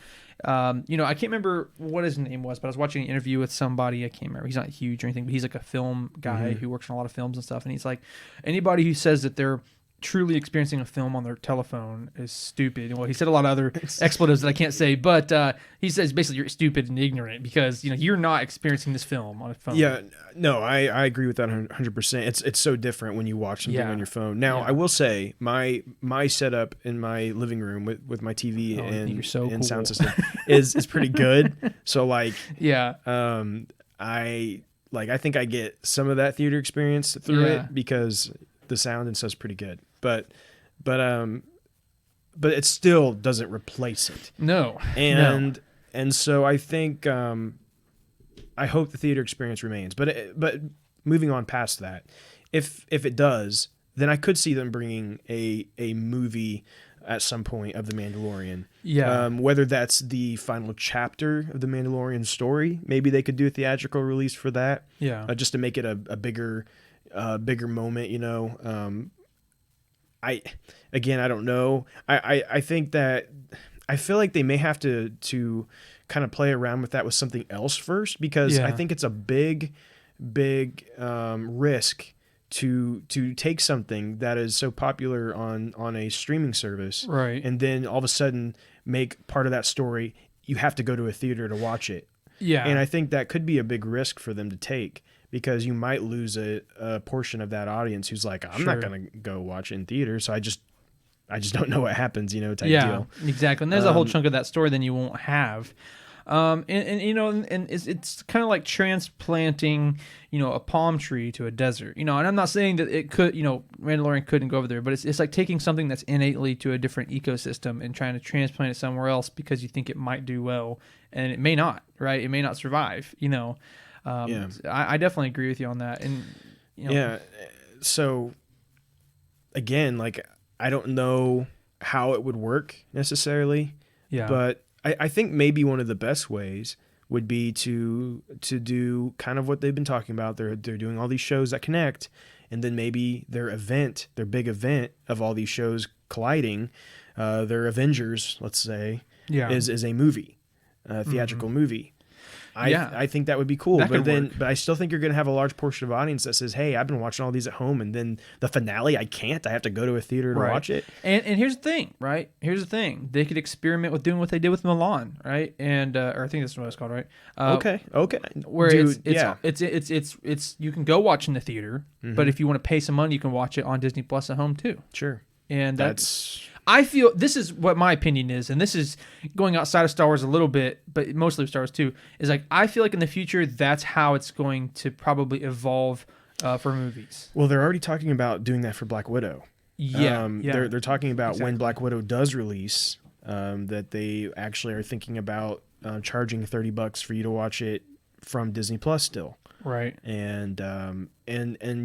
you know, I can't remember what his name was, but I was watching an interview with somebody. I can't remember. He's not huge or anything, but he's like a film guy who works on a lot of films and stuff. And he's like, anybody who says that they're truly experiencing a film on their telephone is stupid. And well, he said a lot of other expletives that I can't say, but he says basically you're stupid and ignorant because, you know, you're not experiencing this film on a phone. Yeah, no, I agree with that 100%. It's so different when you watch something on your phone. Now, I will say my setup in my living room with my TV and sound system is pretty good. So like, I think I get some of that theater experience through it because the sound and stuff's pretty good. But it still doesn't replace it. No. And so I think I hope the theater experience remains. But moving on past that, if it does, then I could see them bringing a movie at some point of The Mandalorian. Yeah. Whether that's the final chapter of The Mandalorian story, maybe they could do a theatrical release for that. Yeah. Just to make it a bigger moment, you know. I don't know. I think that I feel like they may have to kind of play around with that with something else first, because I think it's a big risk to take something that is so popular on a streaming service, right, and then all of a sudden make part of that story you have to go to a theater to watch it. Yeah. And I think that could be a big risk for them to take, because you might lose a portion of that audience who's like, I'm not going to go watch it in theater, so I just don't know what happens, you know, type deal. Yeah, exactly. And there's a whole chunk of that story then you won't have. And you know, and it's kind of like transplanting, you know, a palm tree to a desert. You know, and I'm not saying that it could, you know, Mandalorian couldn't go over there, but it's like taking something that's innately to a different ecosystem and trying to transplant it somewhere else because you think it might do well, and it may not, right? It may not survive. You know, I definitely agree with you on that. And you know, yeah, so again, like I don't know how it would work necessarily. Yeah. But I think maybe one of the best ways would be to do kind of what they've been talking about. They're doing all these shows that connect, and then maybe their big event of all these shows colliding, their Avengers, let's say, is a movie, a theatrical movie. I think that would be cool, but I still think you're going to have a large portion of audience that says, "Hey, I've been watching all these at home, and then the finale, I can't. I have to go to a theater to watch it." And here's the thing, right? Here's the thing: they could experiment with doing what they did with Milan, right? And or I think that's what it's called, right? Okay. Where it's you can go watch in the theater, but if you want to pay some money, you can watch it on Disney Plus at home too. Sure. And I feel this is what my opinion is, and this is going outside of Star Wars a little bit, but mostly Star Wars too, is like I feel like in the future that's how it's going to probably evolve for movies. Well, they're already talking about doing that for Black Widow. Yeah. They're talking about when Black Widow does release, that they actually are thinking about charging $30 for you to watch it from Disney Plus still. Right. And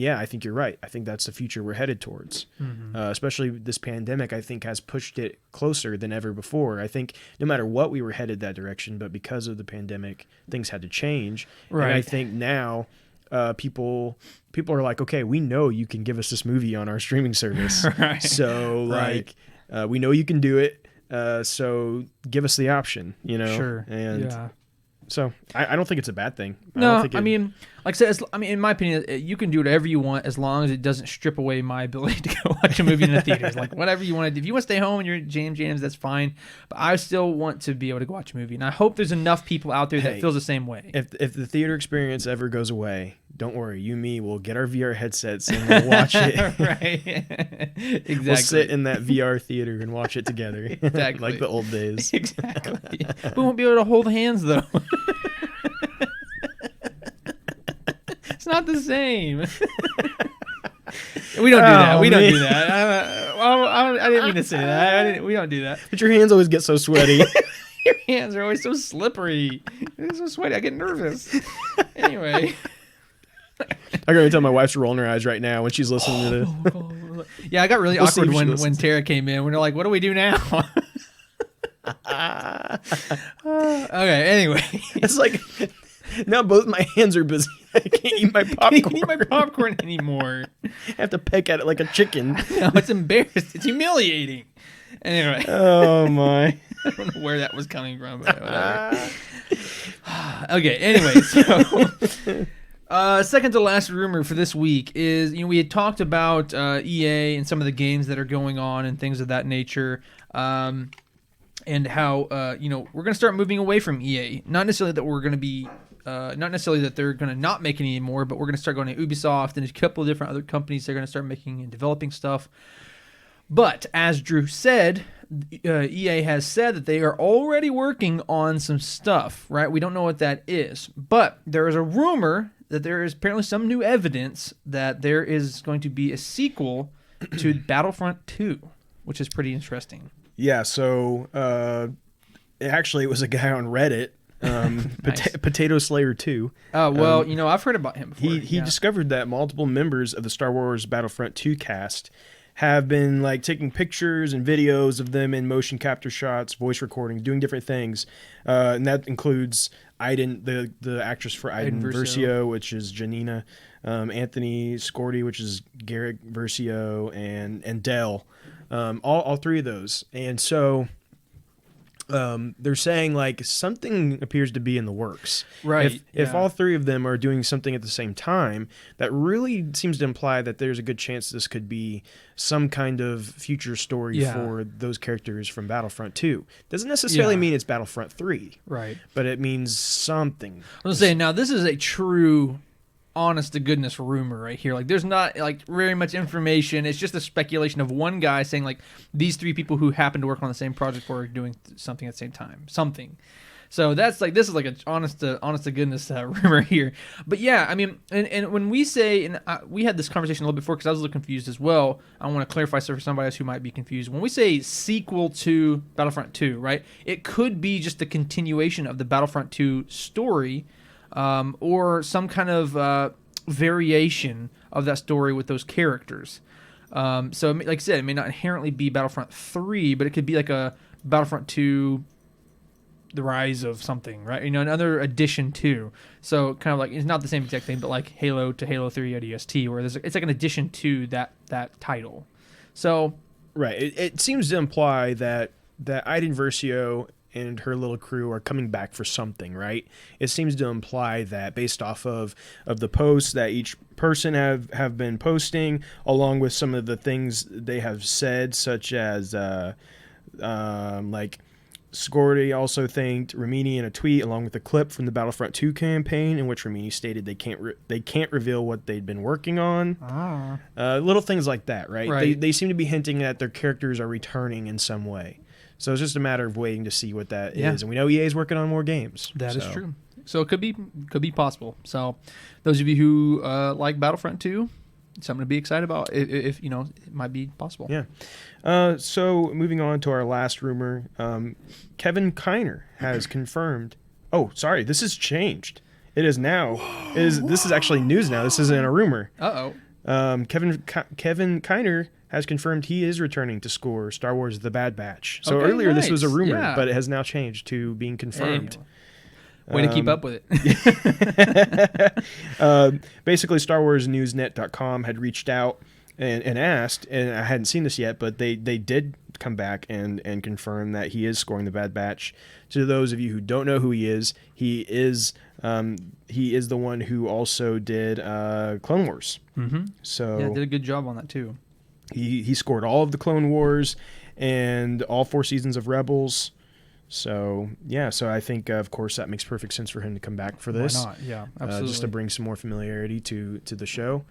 yeah, I think you're right. I think that's the future we're headed towards. Especially this pandemic, I think, has pushed it closer than ever before. I think no matter what, we were headed that direction, but because of the pandemic, things had to change. Right. And I think now people are like, okay, we know you can give us this movie on our streaming service. Right. So like, we know you can do it. So give us the option, you know? Sure. And so I don't think it's a bad thing. I mean, like I said, in my opinion, you can do whatever you want as long as it doesn't strip away my ability to go watch a movie in the theaters. Like whatever you want to do. If you want to stay home and you're James, that's fine. But I still want to be able to go watch a movie, and I hope there's enough people out there that feels the same way. If the theater experience ever goes away, don't worry. You and me will get our VR headsets and we'll watch it. Right. Exactly. We'll sit in that VR theater and watch it together. Exactly. Like the old days. Exactly. We won't be able to hold hands though. It's not the same. We don't do that. We don't do that. I didn't mean to say that. We don't do that. But your hands always get so sweaty. Your hands are always so slippery. They're so sweaty. I get nervous. Anyway. I can tell my wife's rolling her eyes right now when she's listening to this. Yeah, I got really awkward when Tara came in. We're like, what do we do now? Okay, anyway. It's like, now both my hands are busy. I can't eat my popcorn. I can't eat my popcorn anymore. I have to peck at it like a chicken. No, it's embarrassing. It's humiliating. Anyway. Oh, my. I don't know where that was coming from, but whatever. Okay, anyway, so... second to last rumor for this week is, we had talked about EA and some of the games that are going on and things of that nature, and how we're going to start moving away from EA. Not necessarily that we're going to be, not necessarily that they're going to not make any anymore, but we're going to start going to Ubisoft and a couple of different other companies. They're going to start making and developing stuff. But as Drew said, EA has said that they are already working on some stuff. Right? We don't know what that is, but there is a rumor that there is apparently some new evidence that there is going to be a sequel to Battlefront 2, which is pretty interesting. Yeah, so it was a guy on Reddit, nice. Potato Slayer 2. Oh, well, I've heard about him before. He discovered that multiple members of the Star Wars Battlefront 2 cast have been like taking pictures and videos of them in motion capture shots, voice recording, doing different things. And that includes Iden, the actress for Iden Versio, which is Janina, Anthony Scorti, which is Garrett Versio, and Dell. All three of those. And so they're saying like something appears to be in the works. Right. If all three of them are doing something at the same time, that really seems to imply that there's a good chance this could be some kind of future story for those characters from Battlefront 2. Doesn't necessarily mean it's Battlefront 3. Right. But it means something. I was saying, now this is a true honest to goodness rumor right here. Like there's not like very much information. It's just a speculation of one guy saying like these 3 people who happen to work on the same project were doing something at the same time. Something. So that's like, this is like an honest to goodness rumor here. But yeah, I mean, and when we say, and we had this conversation a little before because I was a little confused as well. I want to clarify so for somebody else who might be confused. When we say sequel to Battlefront 2, right, it could be just a continuation of the Battlefront 2 story, or some kind of variation of that story with those characters. So like I said, it may not inherently be Battlefront 3, but it could be like a Battlefront 2 the rise of something, right? Another addition to. So kind of like, it's not the same exact thing, but like Halo to Halo 3 ODST, where it's like an addition to that title. So right, it seems to imply that Iden Versio and her little crew are coming back for something, right? It seems to imply that based off of the posts that each person have been posting, along with some of the things they have said, such as like Scordy also thanked Ramini in a tweet along with a clip from the Battlefront 2 campaign in which Ramini stated they can't reveal what they'd been working on. Little things like that, right? They seem to be hinting that their characters are returning in some way. So it's just a matter of waiting to see what that is. And we know EA is working on more games. That is true. So it could be possible. So those of you who like Battlefront 2, something to be excited about if it might be possible. Yeah. So moving on to our last rumor, Kevin Kiner has confirmed. Oh, sorry, this has changed. It is now. This is actually news now. This isn't a rumor. Kevin Kiner has confirmed he is returning to score Star Wars: The Bad Batch. So earlier this was a rumor, but it has now changed to being confirmed. Anyway. Way to keep up with it. Basically, StarWarsNewsNet.com had reached out and asked, and I hadn't seen this yet, but they did come back and confirm that he is scoring the Bad Batch. To those of you who don't know who he is the one who also did Clone Wars. Mm-hmm. So did a good job on that too. He scored all of the Clone Wars and all 4 seasons of Rebels. So I think of course that makes perfect sense for him to come back for this. Why not? Yeah, absolutely. Just to bring some more familiarity to the show.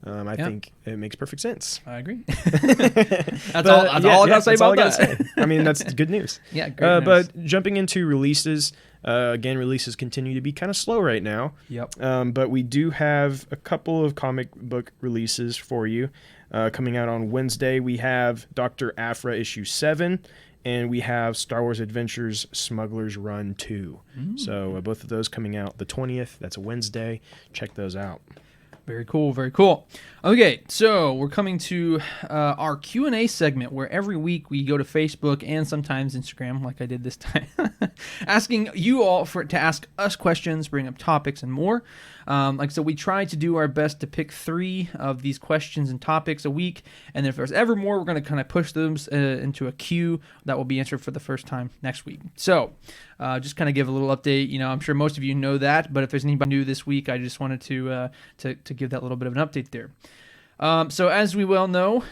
I think it makes perfect sense. I agree. That's all I gotta say about that. I mean, that's good news. Yeah, great news. But jumping into releases, again, releases continue to be kind of slow right now. Yep. But we do have a couple of comic book releases for you coming out on Wednesday. We have Dr. Aphra issue 7. And we have Star Wars Adventures Smuggler's Run 2. So both of those coming out the 20th. That's a Wednesday. Check those out. Very cool, very cool. Okay, so we're coming to our Q&A segment where every week we go to Facebook and sometimes Instagram, like I did this time, asking you all to ask us questions, bring up topics, and more. So we try to do our best to pick 3 of these questions and topics a week, and then if there's ever more, we're going to kind of push those into a queue that will be answered for the first time next week. So just kind of give a little update. I'm sure most of you know that, but if there's anybody new this week, I just wanted to give that little bit of an update there. So as we well know,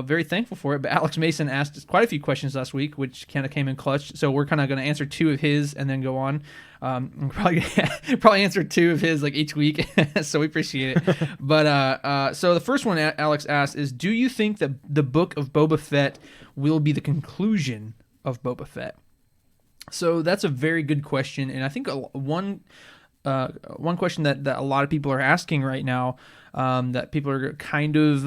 very thankful for it, but Alex Mason asked quite a few questions last week, which kind of came in clutch. So we're kind of going to answer 2 of his and then go on. Probably answer 2 of his like each week. So we appreciate it. But so the first one Alex asked is, do you think that the book of Boba Fett will be the conclusion of Boba Fett? So that's a very good question. And I think one question that a lot of people are asking right now, that people are kind of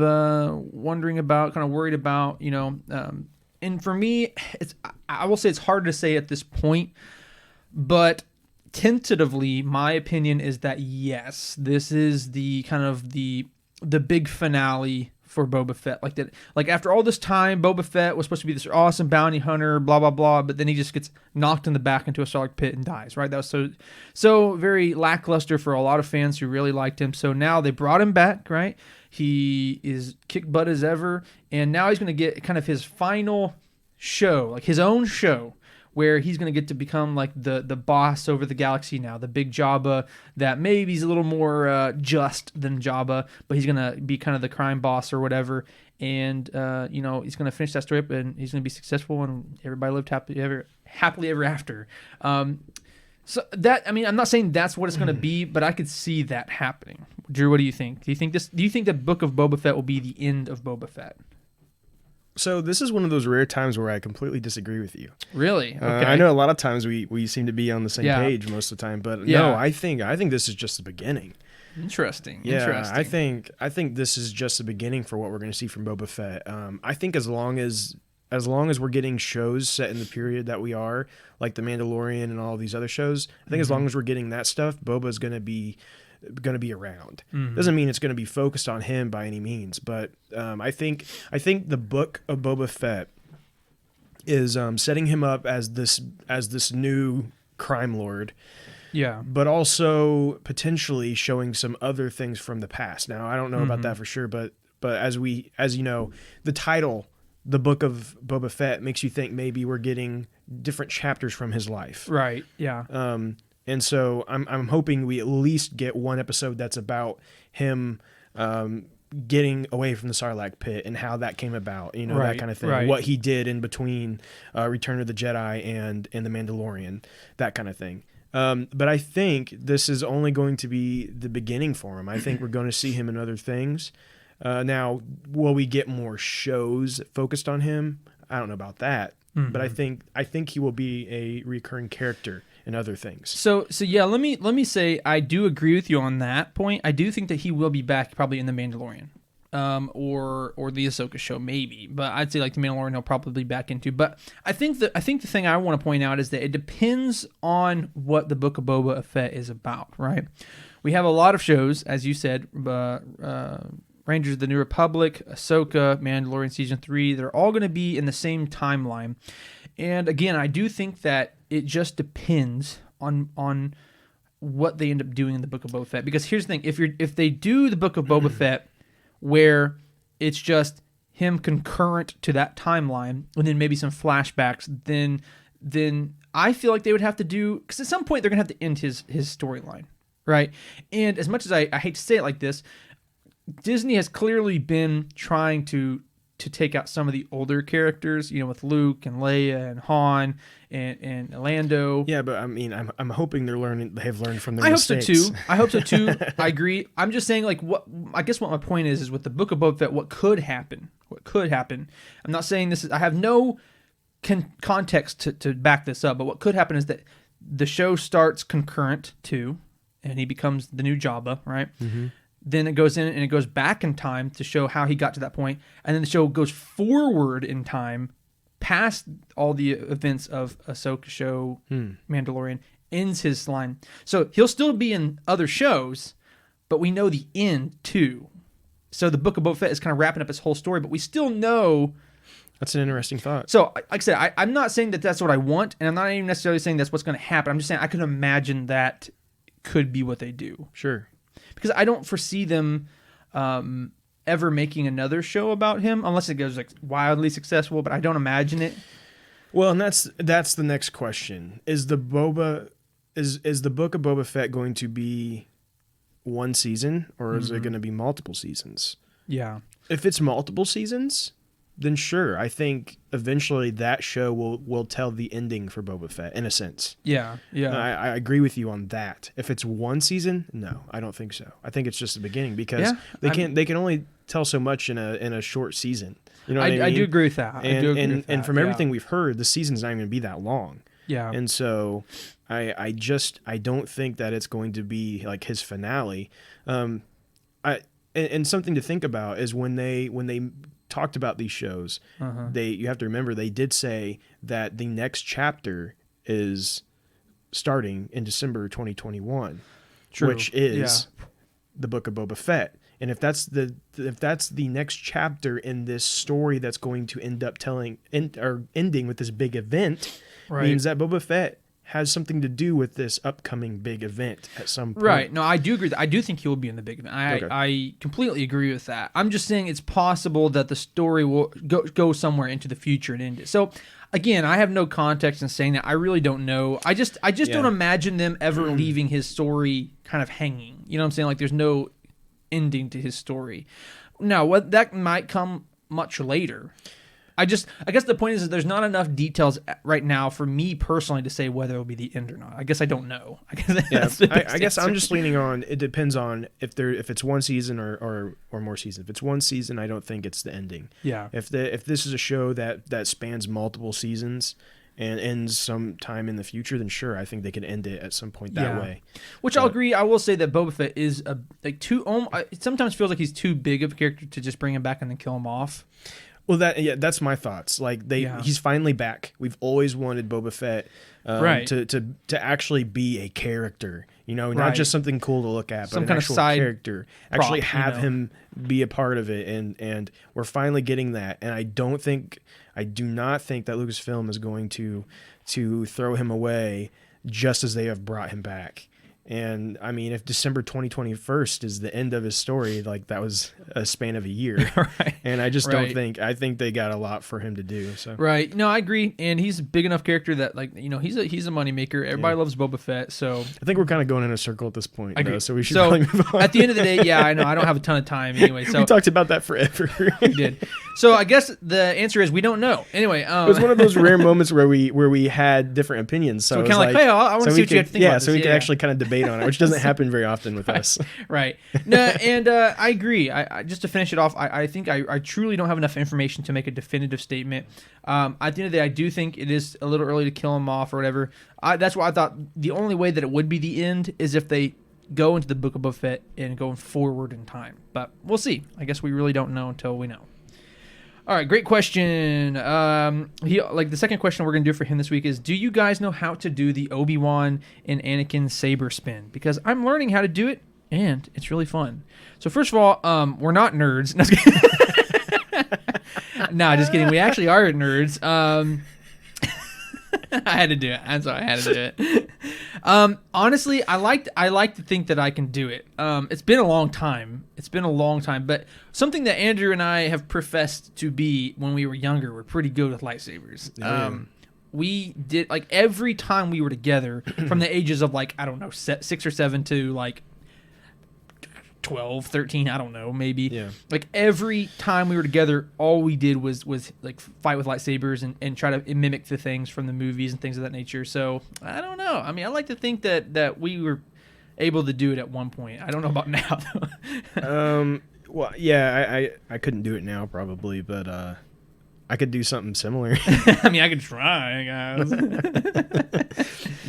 wondering about, kind of worried about, and for me, I will say it's hard to say at this point, but tentatively, my opinion is that yes, this is the kind of the big finale for Boba Fett. Like after all this time, Boba Fett was supposed to be this awesome bounty hunter, blah blah blah, but then he just gets knocked in the back into a Sarlacc pit and dies. Right? That was so very lackluster for a lot of fans who really liked him. So now they brought him back. Right? He is kick butt as ever, and now he's going to get kind of his final show, like his own show, where he's going to get to become like the boss over the galaxy now, the big Jabba that maybe he's a little more just than Jabba, but he's going to be kind of the crime boss or whatever. And, he's going to finish that story up and he's going to be successful and everybody lived happily ever after. So that, I mean, I'm not saying that's what it's going to be, but I could see that happening. Drew, what do you think? Do you think the Book of Boba Fett will be the end of Boba Fett? So this is one of those rare times where I completely disagree with you. Really? Okay. I know a lot of times we seem to be on the same page most of the time, but no, I think this is just the beginning. Interesting. Yeah, Interesting. I think this is just the beginning for what we're going to see from Boba Fett. I think as long as we're getting shows set in the period that we are, like The Mandalorian and all these other shows, I think as long as we're getting that stuff, Boba's going to be around. Doesn't mean it's going to be focused on him by any means, but I think the Book of Boba Fett is setting him up as this new crime lord. Yeah. But also potentially showing some other things from the past. Now, I don't know about that for sure, but as you know, the title, The Book of Boba Fett, makes you think maybe we're getting different chapters from his life. Right. Yeah. And so I'm hoping we at least get one episode that's about him getting away from the Sarlacc pit and how that came about, that kind of thing. Right. What he did in between Return of the Jedi and The Mandalorian, that kind of thing. But I think this is only going to be the beginning for him. I think we're going to see him in other things. Now, will we get more shows focused on him? I don't know about that, but I think he will be a recurring character in other things. So yeah, let me say I do agree with you on that point. I do think that he will be back probably in The Mandalorian. Or the Ahsoka show maybe, but I'd say like The Mandalorian he'll probably be back into. But I think the thing I want to point out is that it depends on what the Book of Boba Fett is about, right? We have a lot of shows, as you said, Rangers of the New Republic, Ahsoka, Mandalorian Season 3. They're all going to be in the same timeline, and again, I do think that it just depends on what they end up doing in the Book of Boba Fett. Because here's the thing: if they do the Book of Boba Fett where it's just him concurrent to that timeline, and then maybe some flashbacks, then I feel like they would have to do, because at some point they're gonna have to end his storyline, right? And as much as I hate to say it like this, Disney has clearly been trying to take out some of the older characters, with Luke and Leia and Han and Lando. Yeah, but I mean, I'm hoping they have learned from their mistakes. I hope so too. I agree. I'm just saying, like, what my point is with the Book of Boba Fett, what could happen. I'm not saying this is. I have no context to back this up, but what could happen is that the show starts concurrent to, and he becomes the new Jabba, right? Mm-hmm. Then it goes in and it goes back in time to show how he got to that point. And then the show goes forward in time past all the events of Ahsoka show, Mandalorian, ends his line. So he'll still be in other shows, but we know the end too. So the Book of Boba Fett is kind of wrapping up his whole story, but we still know. That's an interesting thought. So like I said, I'm not saying that that's what I want, and I'm not even necessarily saying that's what's going to happen. I'm just saying I can imagine that could be what they do. Sure. Because I don't foresee them ever making another show about him unless it goes like wildly successful, but I don't imagine it. Well, and that's the next question. Is the Book of Boba Fett going to be one season, or is it going to be multiple seasons? Yeah. If it's multiple seasons, then sure. I think eventually that show will tell the ending for Boba Fett, in a sense. Yeah, yeah. I agree with you on that. If it's one season, no, I don't think so. I think it's just the beginning, because they can only tell so much in a short season. You know what I mean? I do agree with that. And from everything we've heard, the season's not even going to be that long. Yeah. And so I don't think that it's going to be like his finale. And something to think about is when they talked about these shows, you have to remember they did say that the next chapter is starting in December 2021. True. Which is the Book of Boba Fett. And if that's the next chapter in this story that's going to end up ending with this big event, means that Boba Fett has something to do with this upcoming big event at some point. Right. No, I do agree. I do think he will be in the big event. I completely agree with that. I'm just saying it's possible that the story will go somewhere into the future and end it. So, again, I have no context in saying that. I really don't know. I just don't imagine them ever leaving his story kind of hanging. You know what I'm saying? Like, there's no ending to his story. Now, that might come much later. I guess the point is that there's not enough details right now for me personally to say whether it'll be the end or not. I guess I don't know. I guess I'm just leaning on, it depends on if it's one season or more seasons. If it's one season, I don't think it's the ending. Yeah. If this is a show that spans multiple seasons and ends sometime in the future, then sure, I think they could end it at some point that way. Which I'll agree. I will say that Boba Fett is it sometimes feels like he's too big of a character to just bring him back and then kill him off. Well, that's my thoughts. Like he's finally back. We've always wanted Boba Fett to actually be a character, not just something cool to look at, but some an kind actual of side character. Actually have him be a part of it, and we're finally getting that. And I do not think that Lucasfilm is going to throw him away just as they have brought him back. And I mean, if December 2021 is the end of his story, like that was a span of a year. Right. And I just don't think, I think they got a lot for him to do. So. Right. No, I agree. And he's a big enough character that he's a moneymaker. Everybody loves Boba Fett. So I think we're kind of going in a circle at this point. So we should probably move on. At the end of the day, I know I don't have a ton of time anyway. So we talked about that forever. We did. So I guess the answer is we don't know. Anyway, it was one of those rare moments where we had different opinions. So we're kind of like, hey, I want to see what you have to think about this. So we could actually kind of debate on it, which doesn't happen very often with us. Right. No, and I agree. I just to finish it off, I think I truly don't have enough information to make a definitive statement. At the end of the day, I do think it is a little early to kill him off or whatever. That's why I thought the only way that it would be the end is if they go into the Book of Boba Fett and going forward in time. But we'll see. I guess we really don't know until we know. All right, great question. The second question we're going to do for him this week is, do you guys know how to do the Obi-Wan and Anakin saber spin? Because I'm learning how to do it, and it's really fun. So first of all, we're not nerds. No, just kidding. We actually are nerds. I had to do it. I'm sorry, I had to do it. Honestly, I like to think that I can do it. It's been a long time. But something that Andrew and I have professed to be when we were younger, we're pretty good with lightsabers. We did every time we were together from the ages of 6 or 7 to 12, 13, I don't know, maybe. Yeah. Every time we were together, all we did was fight with lightsabers and try to mimic the things from the movies and things of that nature. So, I don't know. I mean, I like to think that we were able to do it at one point. I don't know about now, though. Well, yeah, I couldn't do it now probably, but I could do something similar. I mean, I could try, guys.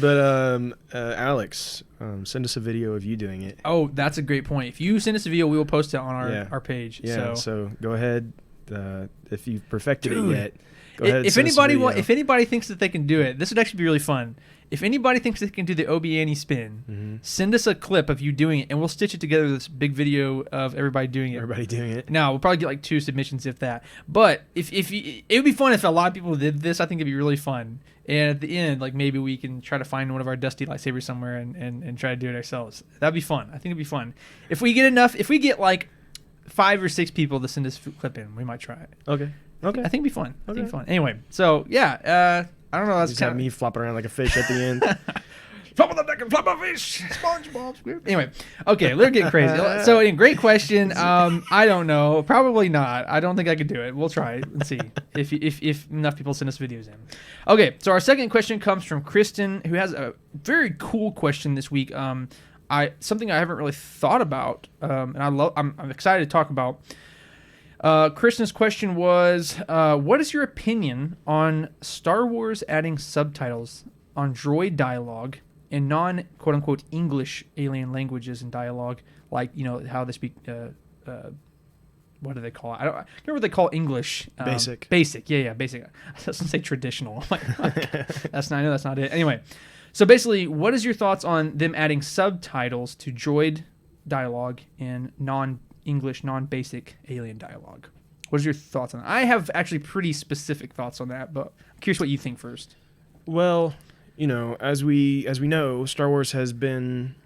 But Alex, send us a video of you doing it. Oh, that's a great point. If you send us a video, we will post it on our page. Yeah. So go ahead. If you've perfected it yet, go ahead. If anybody thinks that they can do it, this would actually be really fun. If anybody thinks they can do the Obi-Wan spin, send us a clip of you doing it, and we'll stitch it together with this big video of everybody doing it. Now, we'll probably get 2 submissions if that. But if it would be fun if a lot of people did this. I think it'd be really fun. And at the end, maybe we can try to find one of our dusty lightsabers somewhere and try to do it ourselves. That'd be fun. I think it'd be fun. If we get 5 or 6 people to send this clip in, we might try it. Okay. I think it'd be fun. I think it'd be fun. Anyway, so yeah, I don't know. That's just have me flopping around like a fish at the end. Flop on the deck and flop my fish. SpongeBob. Anyway, okay, we're getting crazy. So, great question. I don't know. Probably not. I don't think I could do it. We'll try it and see if enough people send us videos in. Okay, so our second question comes from Kristen, who has a very cool question this week. Something I haven't really thought about, and I'm excited to talk about. Kristen's question was, what is your opinion on Star Wars adding subtitles on droid dialogue and non-quote-unquote English alien languages and dialogue, how they speak, what do they call it? I don't remember what they call English. Basic. Basic, yeah, basic. I was going to say traditional. I know that's not it. Anyway, so basically, what is your thoughts on them adding subtitles to droid dialogue and non-English, non-basic alien dialogue? What are your thoughts on that? I have actually pretty specific thoughts on that, but I'm curious what you think first. Well, as we know, Star Wars has been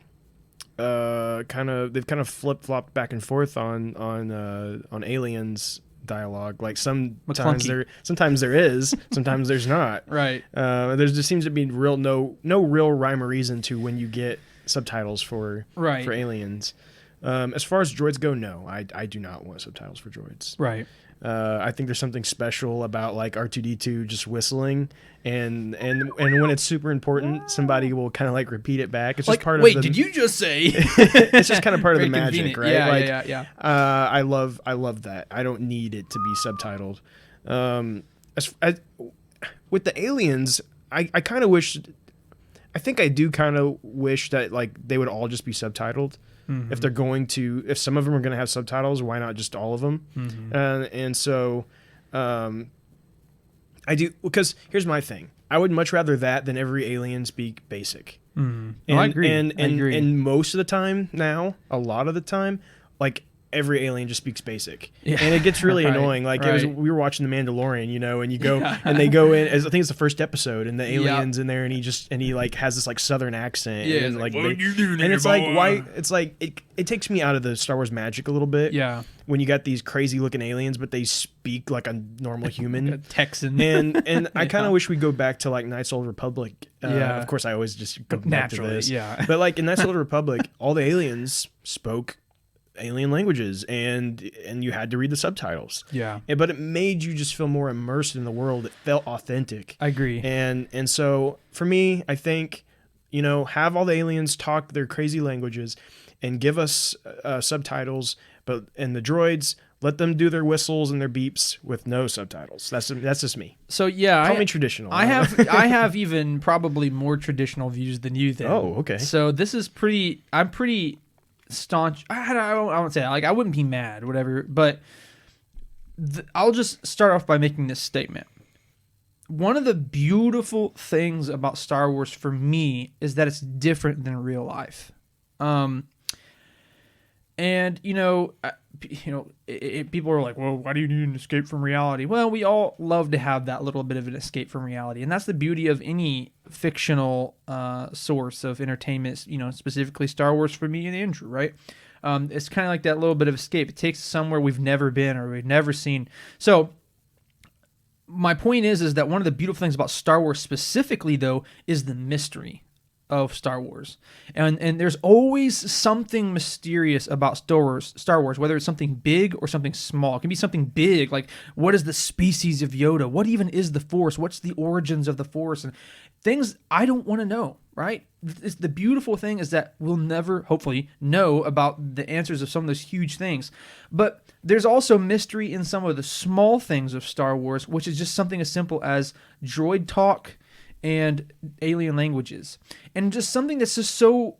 they've kind of flip-flopped back and forth on aliens dialogue. Sometimes there is, sometimes there's not. Right. There just seems to be no real rhyme or reason to when you get subtitles for aliens. As far as droids go, no, I do not want subtitles for droids. Right. I think there's something special about like R2D2 just whistling, and when it's super important, somebody will kind of like repeat it back. It's just Like, part wait, of the. did you just say? It's just kind of part of the Very magic, convenient. right? Yeah, like, yeah. I love that. I don't need it to be subtitled. With the aliens, I kind of wish. I think I do kind of wish that like they would all just be subtitled. Mm-hmm. If they're going to, if some of them are going to have subtitles, why not just all of them? Mm-hmm. And so, I do, because here's my thing. I would much rather that than every alien speak basic. Mm-hmm. And, I agree. And most of the time now, a lot of the time, like every alien just speaks basic, and it gets really annoying. Like we were watching the Mandalorian, you know, and you go and they go in. I think it's the first episode, and the aliens in there, and he like has this like southern accent, and like what are you doing? And it's like why? It's like it takes me out of the Star Wars magic a little bit. Yeah, when you got these crazy looking aliens, but they speak like a normal human, like a Texan, and I kind of wish we'd go back to like Knights of the Old Republic. Yeah, of course I always just go back to this. Yeah, but like in Knights of the Old Republic, all the aliens spoke alien languages, and you had to read the subtitles. Yeah. But it made you just feel more immersed in the world. It felt authentic. I agree. And so for me, I think, you know, have all the aliens talk their crazy languages and give us subtitles, and the droids, let them do their whistles and their beeps with no subtitles. That's just me. So yeah, call me traditional. I have even probably more traditional views than you then. Oh, okay. So this is I'm pretty staunch. I won't say that. Like I wouldn't be mad, whatever. But I'll just start off by making this statement. One of the beautiful things about Star Wars for me is that it's different than real life. And people are like, well, why do you need an escape from reality? Well, we all love to have that little bit of an escape from reality, and that's the beauty of any fictional source of entertainment. You know, specifically Star Wars for me and Andrew, right? It's kind of like that little bit of escape. It takes us somewhere we've never been or we've never seen. So my point is that one of the beautiful things about Star Wars specifically, though, is the mystery of Star Wars. And there's always something mysterious about Star Wars, whether it's something big or something small. It can be something big, like what is the species of Yoda? What even is the Force? What's the origins of the Force? And things I don't want to know, right? The beautiful thing is that we'll never, hopefully, know about the answers of some of those huge things. But there's also mystery in some of the small things of Star Wars, which is just something as simple as droid talk and alien languages, and just something that's just so,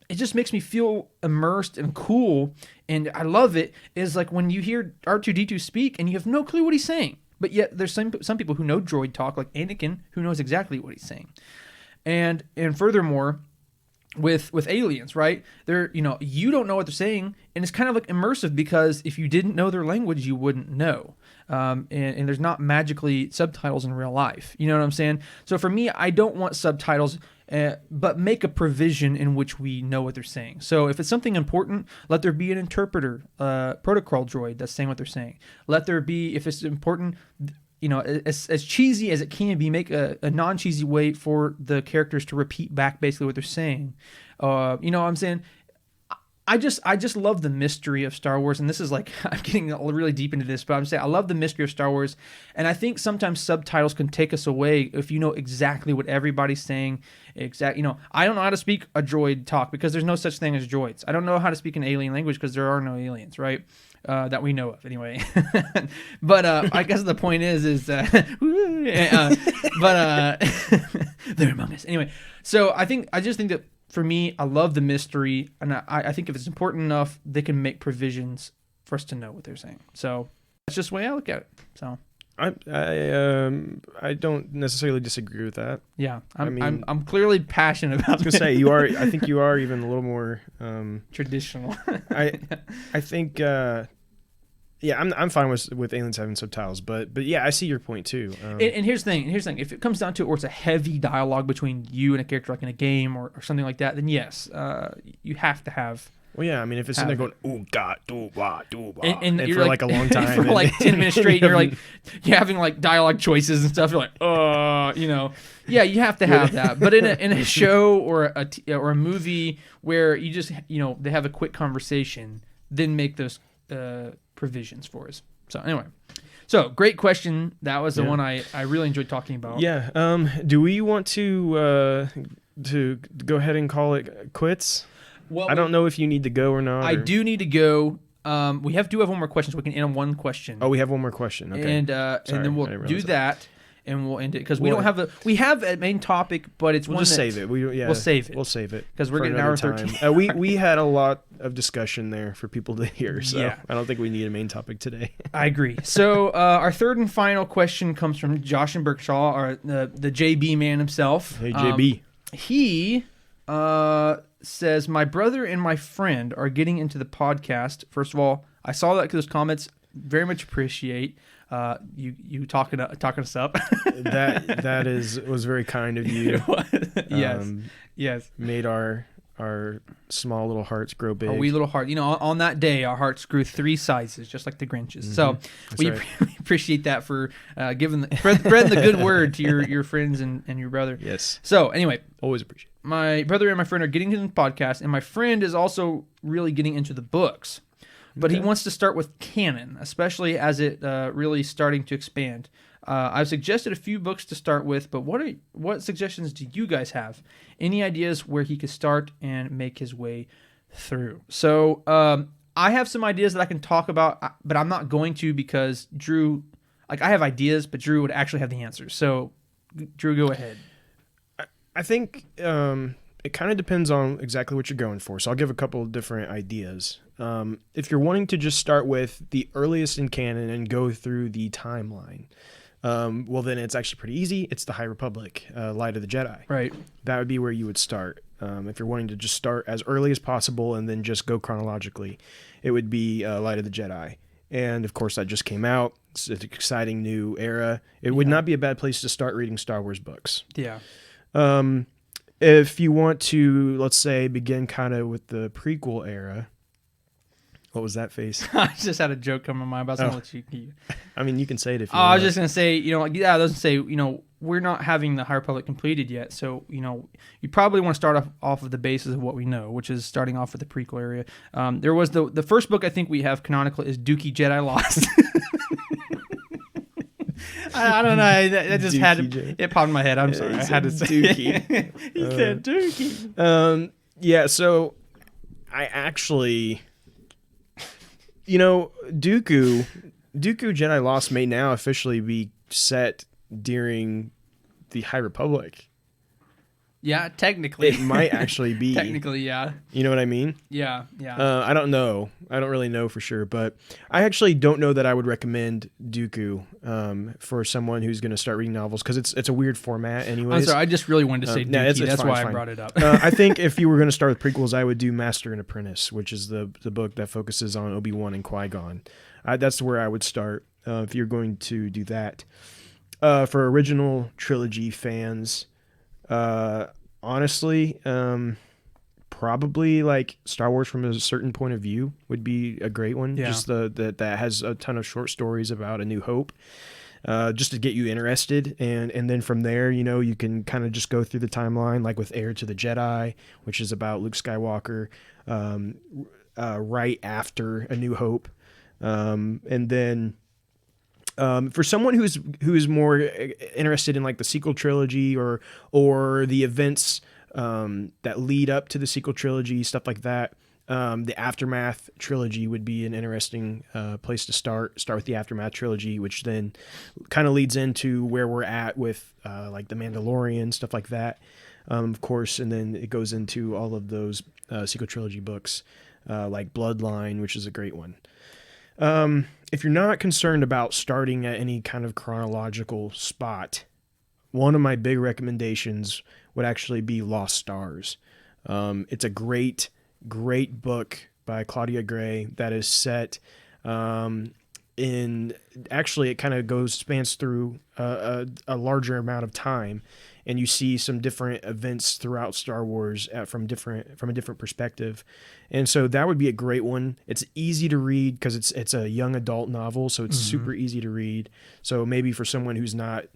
it just makes me feel immersed and cool, and I love it, is like when you hear R2D2 speak and you have no clue what he's saying, but yet there's some people who know droid talk, like Anakin, who knows exactly what he's saying. And furthermore, with aliens, right? They're, you don't know what they're saying, and it's kind of like immersive, because if you didn't know their language, you wouldn't know. And there's not magically subtitles in real life. You know what I'm saying? So for me, I don't want subtitles, but make a provision in which we know what they're saying. So if it's something important, let there be an interpreter, protocol droid that's saying what they're saying. Let there be, if it's important, as cheesy as it can be, make a non-cheesy way for the characters to repeat back basically what they're saying. You know what I'm saying? I just love the mystery of Star Wars, and this is like, I'm getting really deep into this, but I'm saying I love the mystery of Star Wars, and I think sometimes subtitles can take us away if you know exactly what everybody's saying. I don't know how to speak a droid talk because there's no such thing as droids. I don't know how to speak an alien language because there are no aliens, right? That we know of, anyway. But I guess the point is but they're among us anyway. So I just think that for me, I love the mystery, and I think if it's important enough, they can make provisions for us to know what they're saying. So that's just the way I look at it. So I don't necessarily disagree with that. Yeah, I'm clearly passionate about. I was gonna say you are. I think you are even a little more traditional. I think. I'm fine with aliens having subtitles, but yeah, I see your point too. And here's the thing. If it comes down to it, or it's a heavy dialogue between you and a character, like in a game or something like that, then yes, you have to have Well, yeah, I mean, if it's in there going, ooh, God, doo, wah, and for you're like a long time. for like 10 minutes straight, you're like, you're having like dialogue choices and stuff. You're like, yeah, you have to have that. But in a show or a movie where you just, they have a quick conversation, then make those provisions for us. So anyway. So, great question. That was the one I really enjoyed talking about. Yeah. Do we want to go ahead and call it quits? Well, I don't know if you need to go or not. I do need to go. We do have one more question, so we can end on one question. Oh, we have one more question. Okay. And then we'll do that. And we'll end it because we have a main topic, but it's we'll save it. We'll save it. We'll save it because we're getting an hour 13. We had a lot of discussion there for people to hear, so I don't think we need a main topic today. I agree. So our third and final question comes from Josh and Berkshaw, or the JB man himself. Hey JB. He says, my brother and my friend are getting into the podcast. First of all, I saw those comments. Very much appreciate you talking us up. that was very kind of you. Yes. Made our small little hearts grow big. Our wee little heart. On that day, our hearts grew 3 sizes, just like the Grinch's. Mm-hmm. So we appreciate that for spreading the good word to your friends and your brother. Yes. So anyway, always appreciate it. My brother and my friend are getting into the podcast, and my friend is also really getting into the books. But he wants to start with canon, especially as it really starting to expand. I've suggested a few books to start with, but what suggestions do you guys have? Any ideas where he could start and make his way through? So I have some ideas that I can talk about, but I'm not going to because Drew, I have ideas, but Drew would actually have the answers. So Drew, go ahead. I think it kind of depends on exactly what you're going for. So I'll give a couple of different ideas. If you're wanting to just start with the earliest in canon and go through the timeline, well, then it's actually pretty easy. It's the High Republic, Light of the Jedi. Right. That would be where you would start. If you're wanting to just start as early as possible and then just go chronologically, it would be Light of the Jedi. And, of course, that just came out. It's an exciting new era. It would not be a bad place to start reading Star Wars books. Yeah. If you want to, let's say, begin kind of with the prequel era. What was that face? I just had a joke come to mind, but I was going to let you. I mean, you can say it if you want. I was just going to say, it doesn't say, we're not having the High Republic completed yet. So, you probably want to start off of the basis of what we know, which is starting off with the prequel area. There was the first book I think we have canonical is Dookie Jedi Lost. I don't know. That just it popped in my head. I'm sorry. I had to say Dookie. He said Dookie. Yeah, so I actually... Dooku Jedi Lost may now officially be set during the High Republic. Yeah, technically. It might actually be. Technically, yeah. You know what I mean? Yeah. I don't know. I don't really know for sure, but I actually don't know that I would recommend Dooku for someone who's going to start reading novels because it's a weird format anyways. I'm sorry, I just really wanted to say Dookie. That's why I brought it up. I think if you were going to start with prequels, I would do Master and Apprentice, which is the book that focuses on Obi-Wan and Qui-Gon. That's where I would start if you're going to do that. For original trilogy fans... honestly, probably like Star Wars from a certain point of view would be a great one. Yeah. Just that has a ton of short stories about A New Hope, just to get you interested. And then from there, you can kind of just go through the timeline, like with Heir to the Jedi, which is about Luke Skywalker, right after A New Hope. And then, for someone who's more interested in like the sequel trilogy or the events that lead up to the sequel trilogy, stuff like that, the Aftermath trilogy would be an interesting place to start. Start with the Aftermath trilogy, which then kind of leads into where we're at with like the Mandalorian, stuff like that, of course, and then it goes into all of those sequel trilogy books like Bloodline, which is a great one. If you're not concerned about starting at any kind of chronological spot, one of my big recommendations would actually be Lost Stars. It's a great book by Claudia Gray that is set actually it kind of spans through a larger amount of time, and you see some different events throughout Star Wars from a different perspective. And so that would be a great one. It's easy to read because it's a young adult novel, so it's super easy to read. So maybe for someone who's not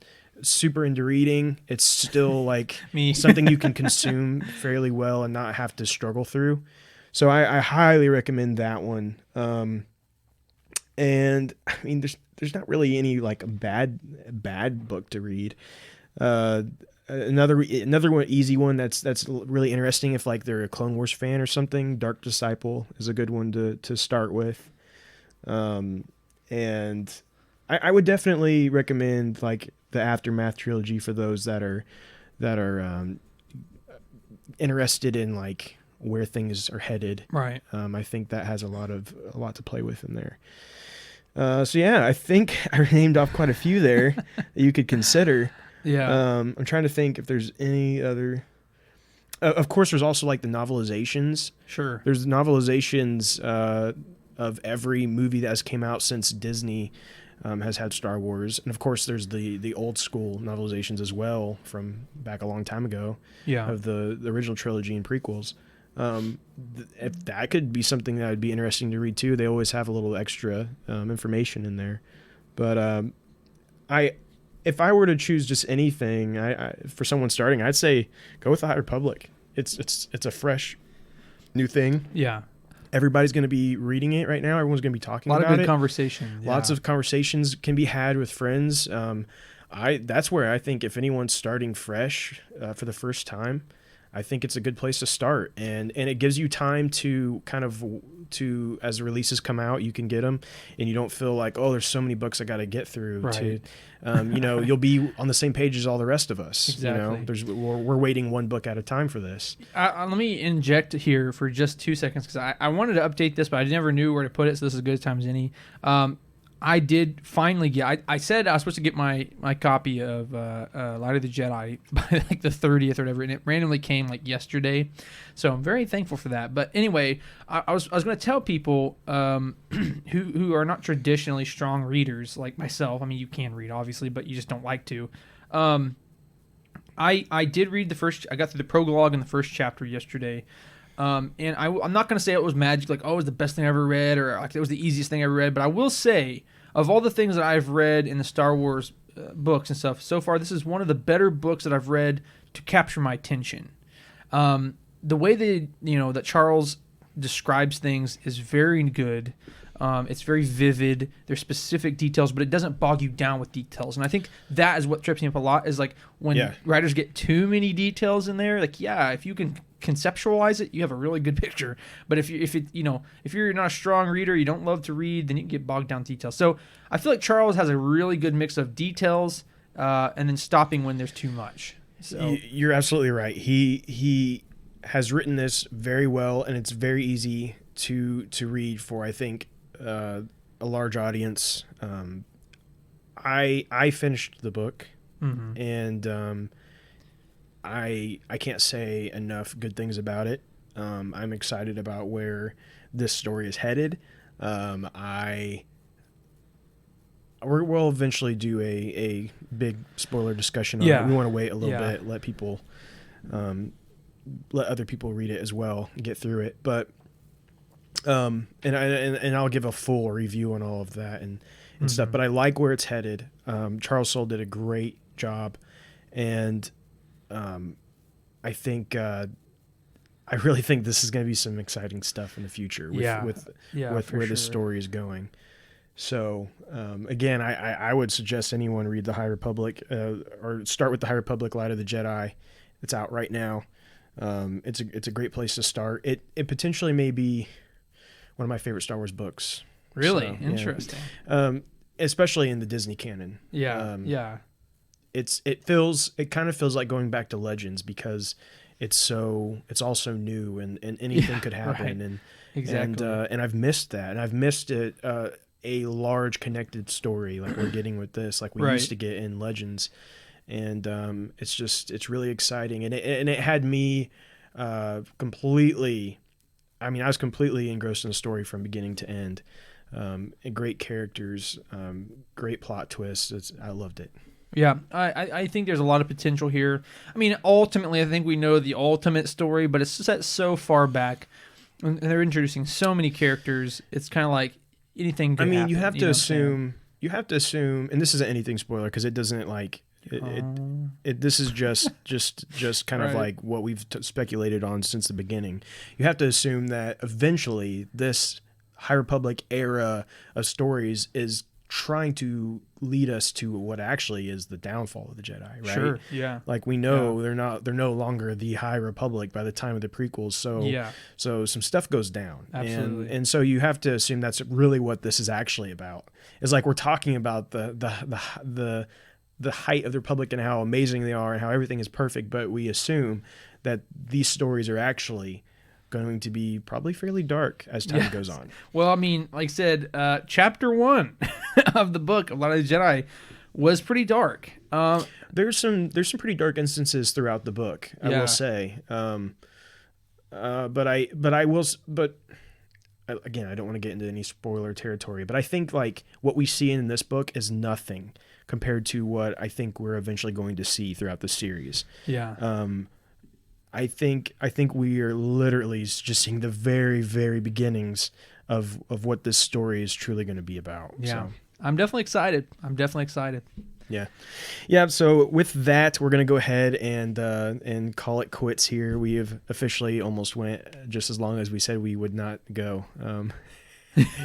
super into reading, it's still like something you can consume fairly well and not have to struggle through. So I highly recommend that one. And I mean, there's not really any like bad book to read. Another one, easy one that's really interesting if like they're a Clone Wars fan or something. Dark Disciple is a good one to start with. And I would definitely recommend like the Aftermath trilogy for those that are interested in like where things are headed. Right. I think that has a lot to play with in there. So yeah, I think I named off quite a few there that you could consider. Yeah. I'm trying to think if there's any other. Of course, there's also like the novelizations. Sure. There's novelizations of every movie that has came out since Disney has had Star Wars, and of course, there's the old school novelizations as well from back a long time ago. Yeah. Of the original trilogy and prequels. If that could be something that would be interesting to read too. They always have a little extra information in there. But if I were to choose just anything, for someone starting, I'd say go with the High Republic. It's a fresh, new thing. Yeah. Everybody's going to be reading it right now. Everyone's going to be talking about it. A lot of good conversation. Yeah. Lots of conversations can be had with friends. That's where I think if anyone's starting fresh for the first time, I think it's a good place to start, and it gives you time to kind of as the releases come out, you can get them, and you don't feel like, oh, there's so many books I got to get through. Right. You'll be on the same page as all the rest of us. Exactly. We're waiting one book at a time for this. Let me inject here for just 2 seconds because I wanted to update this, but I never knew where to put it, so this is as good a time as any. I did finally get. I said I was supposed to get my copy of Light of the Jedi by like the 30th or whatever, and it randomly came like yesterday. So I'm very thankful for that. But anyway, I was going to tell people who are not traditionally strong readers like myself. I mean, you can read obviously, but you just don't like to. I did read the first. I got through the prologue in the first chapter yesterday. And I'm not going to say it was magic, like, oh, it was the best thing I ever read, or like it was the easiest thing I ever read, but I will say, of all the things that I've read in the Star Wars books and stuff, so far, this is one of the better books that I've read to capture my attention. The way that Charles describes things is very good. It's very vivid. There's specific details, but it doesn't bog you down with details. And I think that is what trips me up a lot, is like when writers get too many details in there, like, yeah, if you can conceptualize it, you have a really good picture. But if you're not a strong reader, you don't love to read, then you can get bogged down in details. So I feel like Charles has a really good mix of details and then stopping when there's too much. So you're absolutely right. He has written this very well, and it's very easy to read for, I think, a large audience. I finished the book, and I can't say enough good things about it. I'm excited about where this story is headed. We'll eventually do a big spoiler discussion on it. We want to wait a little bit, let people, let other people read it as well and get through it. But and I'll give a full review on all of that and stuff. But I like where it's headed. Charles Soule did a great job, and I think I really think this is going to be some exciting stuff in the future with where this story is going. So again, I would suggest anyone read the High Republic or start with the High Republic Light of the Jedi. It's out right now. It's a great place to start. It potentially may be one of my favorite Star Wars books. Really? So, interesting. Especially in the Disney canon. Yeah. It kind of feels like going back to Legends because it's all so new and anything could happen. Right. Exactly. And I've missed that, and I've missed it. A large connected story like we're getting with this, like we used to get in Legends, and it's really exciting, and it had me completely. I mean, I was completely engrossed in the story from beginning to end. Great characters, great plot twists. I loved it. Yeah, I think there's a lot of potential here. I mean, ultimately, I think we know the ultimate story, but it's set so far back, and they're introducing so many characters. It's kind of like anything could happen. You have to assume. You have to assume, and this isn't anything spoiler because it doesn't like this is just kind of like what we've speculated on since the beginning. You have to assume that eventually this High Republic era of stories is trying to lead us to what actually is the downfall of the Jedi, right? Sure, yeah. Like we know they're no longer the High Republic by the time of the prequels, so some stuff goes down. Absolutely. And so you have to assume that's really what this is actually about. It's like we're talking about the height of the Republic and how amazing they are and how everything is perfect, but we assume that these stories are actually going to be probably fairly dark as time goes on. Well, I mean, like I said, chapter 1 of the book, A Lot of the Jedi, was pretty dark. There's some pretty dark instances throughout the book, I will say. But again, I don't want to get into any spoiler territory, but I think like what we see in this book is nothing compared to what I think we're eventually going to see throughout the series. Yeah. I think we are literally just seeing the very, very beginnings of what this story is truly going to be about. Yeah. So. I'm definitely excited. Yeah. So with that, we're going to go ahead and call it quits here. We have officially almost went just as long as we said we would not go.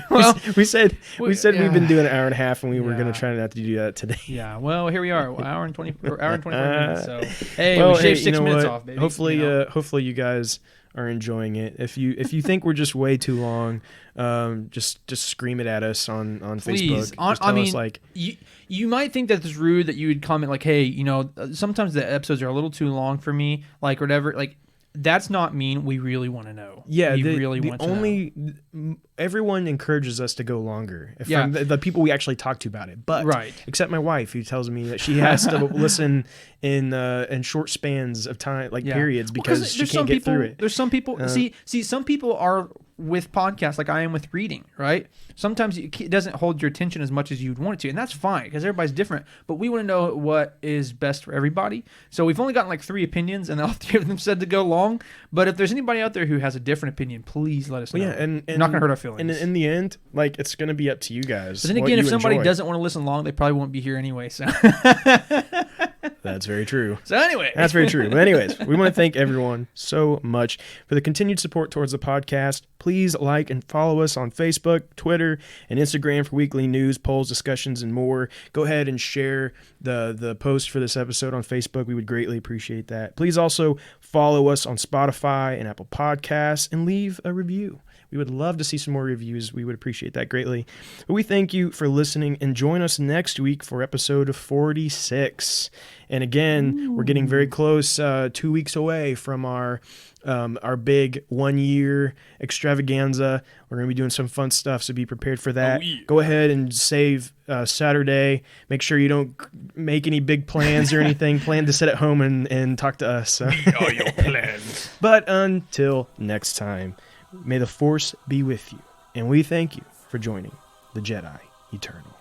Well, we said we've been doing an hour and a half, and we were going to try not to do that today. Yeah. Well, here we are, hour and 24 minutes. So hey, we shaved 6 minutes off, baby. Hopefully you guys are enjoying it. If you think we're just way too long, just scream it at us on Please. Facebook. Just tell us, like, you might think that it's rude that you would comment like, hey, sometimes the episodes are a little too long for me, like whatever, like. That's not mean. We really want to know. Yeah, we really want to know. Everyone encourages us to go longer. From the people we actually talk to about it, but except my wife, who tells me that she has to listen in short spans of time, like periods, because she can't get through it. There's some people. See, some people are with podcasts like I am with reading, right? Sometimes it doesn't hold your attention as much as you'd want it to, and that's fine because everybody's different. But we want to know what is best for everybody. So we've only gotten like 3 opinions, and all 3 of them said to go long. But if there's anybody out there who has a different opinion, please let us know. Yeah, and not gonna hurt our feelings. And in the end, like it's gonna be up to you guys. But then again, if somebody doesn't want to listen long, they probably won't be here anyway. So that's very true. So anyway, that's very true. But anyways, we want to thank everyone so much for the continued support towards the podcast. Please like and follow us on Facebook, Twitter, and Instagram for weekly news, polls, discussions, and more. Go ahead and share the post for this episode on Facebook. We would greatly appreciate that. Please also follow us on Spotify and Apple Podcasts and leave a review. We would love to see some more reviews. We would appreciate that greatly. But we thank you for listening, and join us next week for episode 46. And again, we're getting very close, 2 weeks away from our big 1-year extravaganza. We're going to be doing some fun stuff, so be prepared for that. Go ahead and save Saturday. Make sure you don't make any big plans or anything. Plan to sit at home and talk to us. So. All your plans. But until next time, may the Force be with you, and we thank you for joining the Jedi Eternal.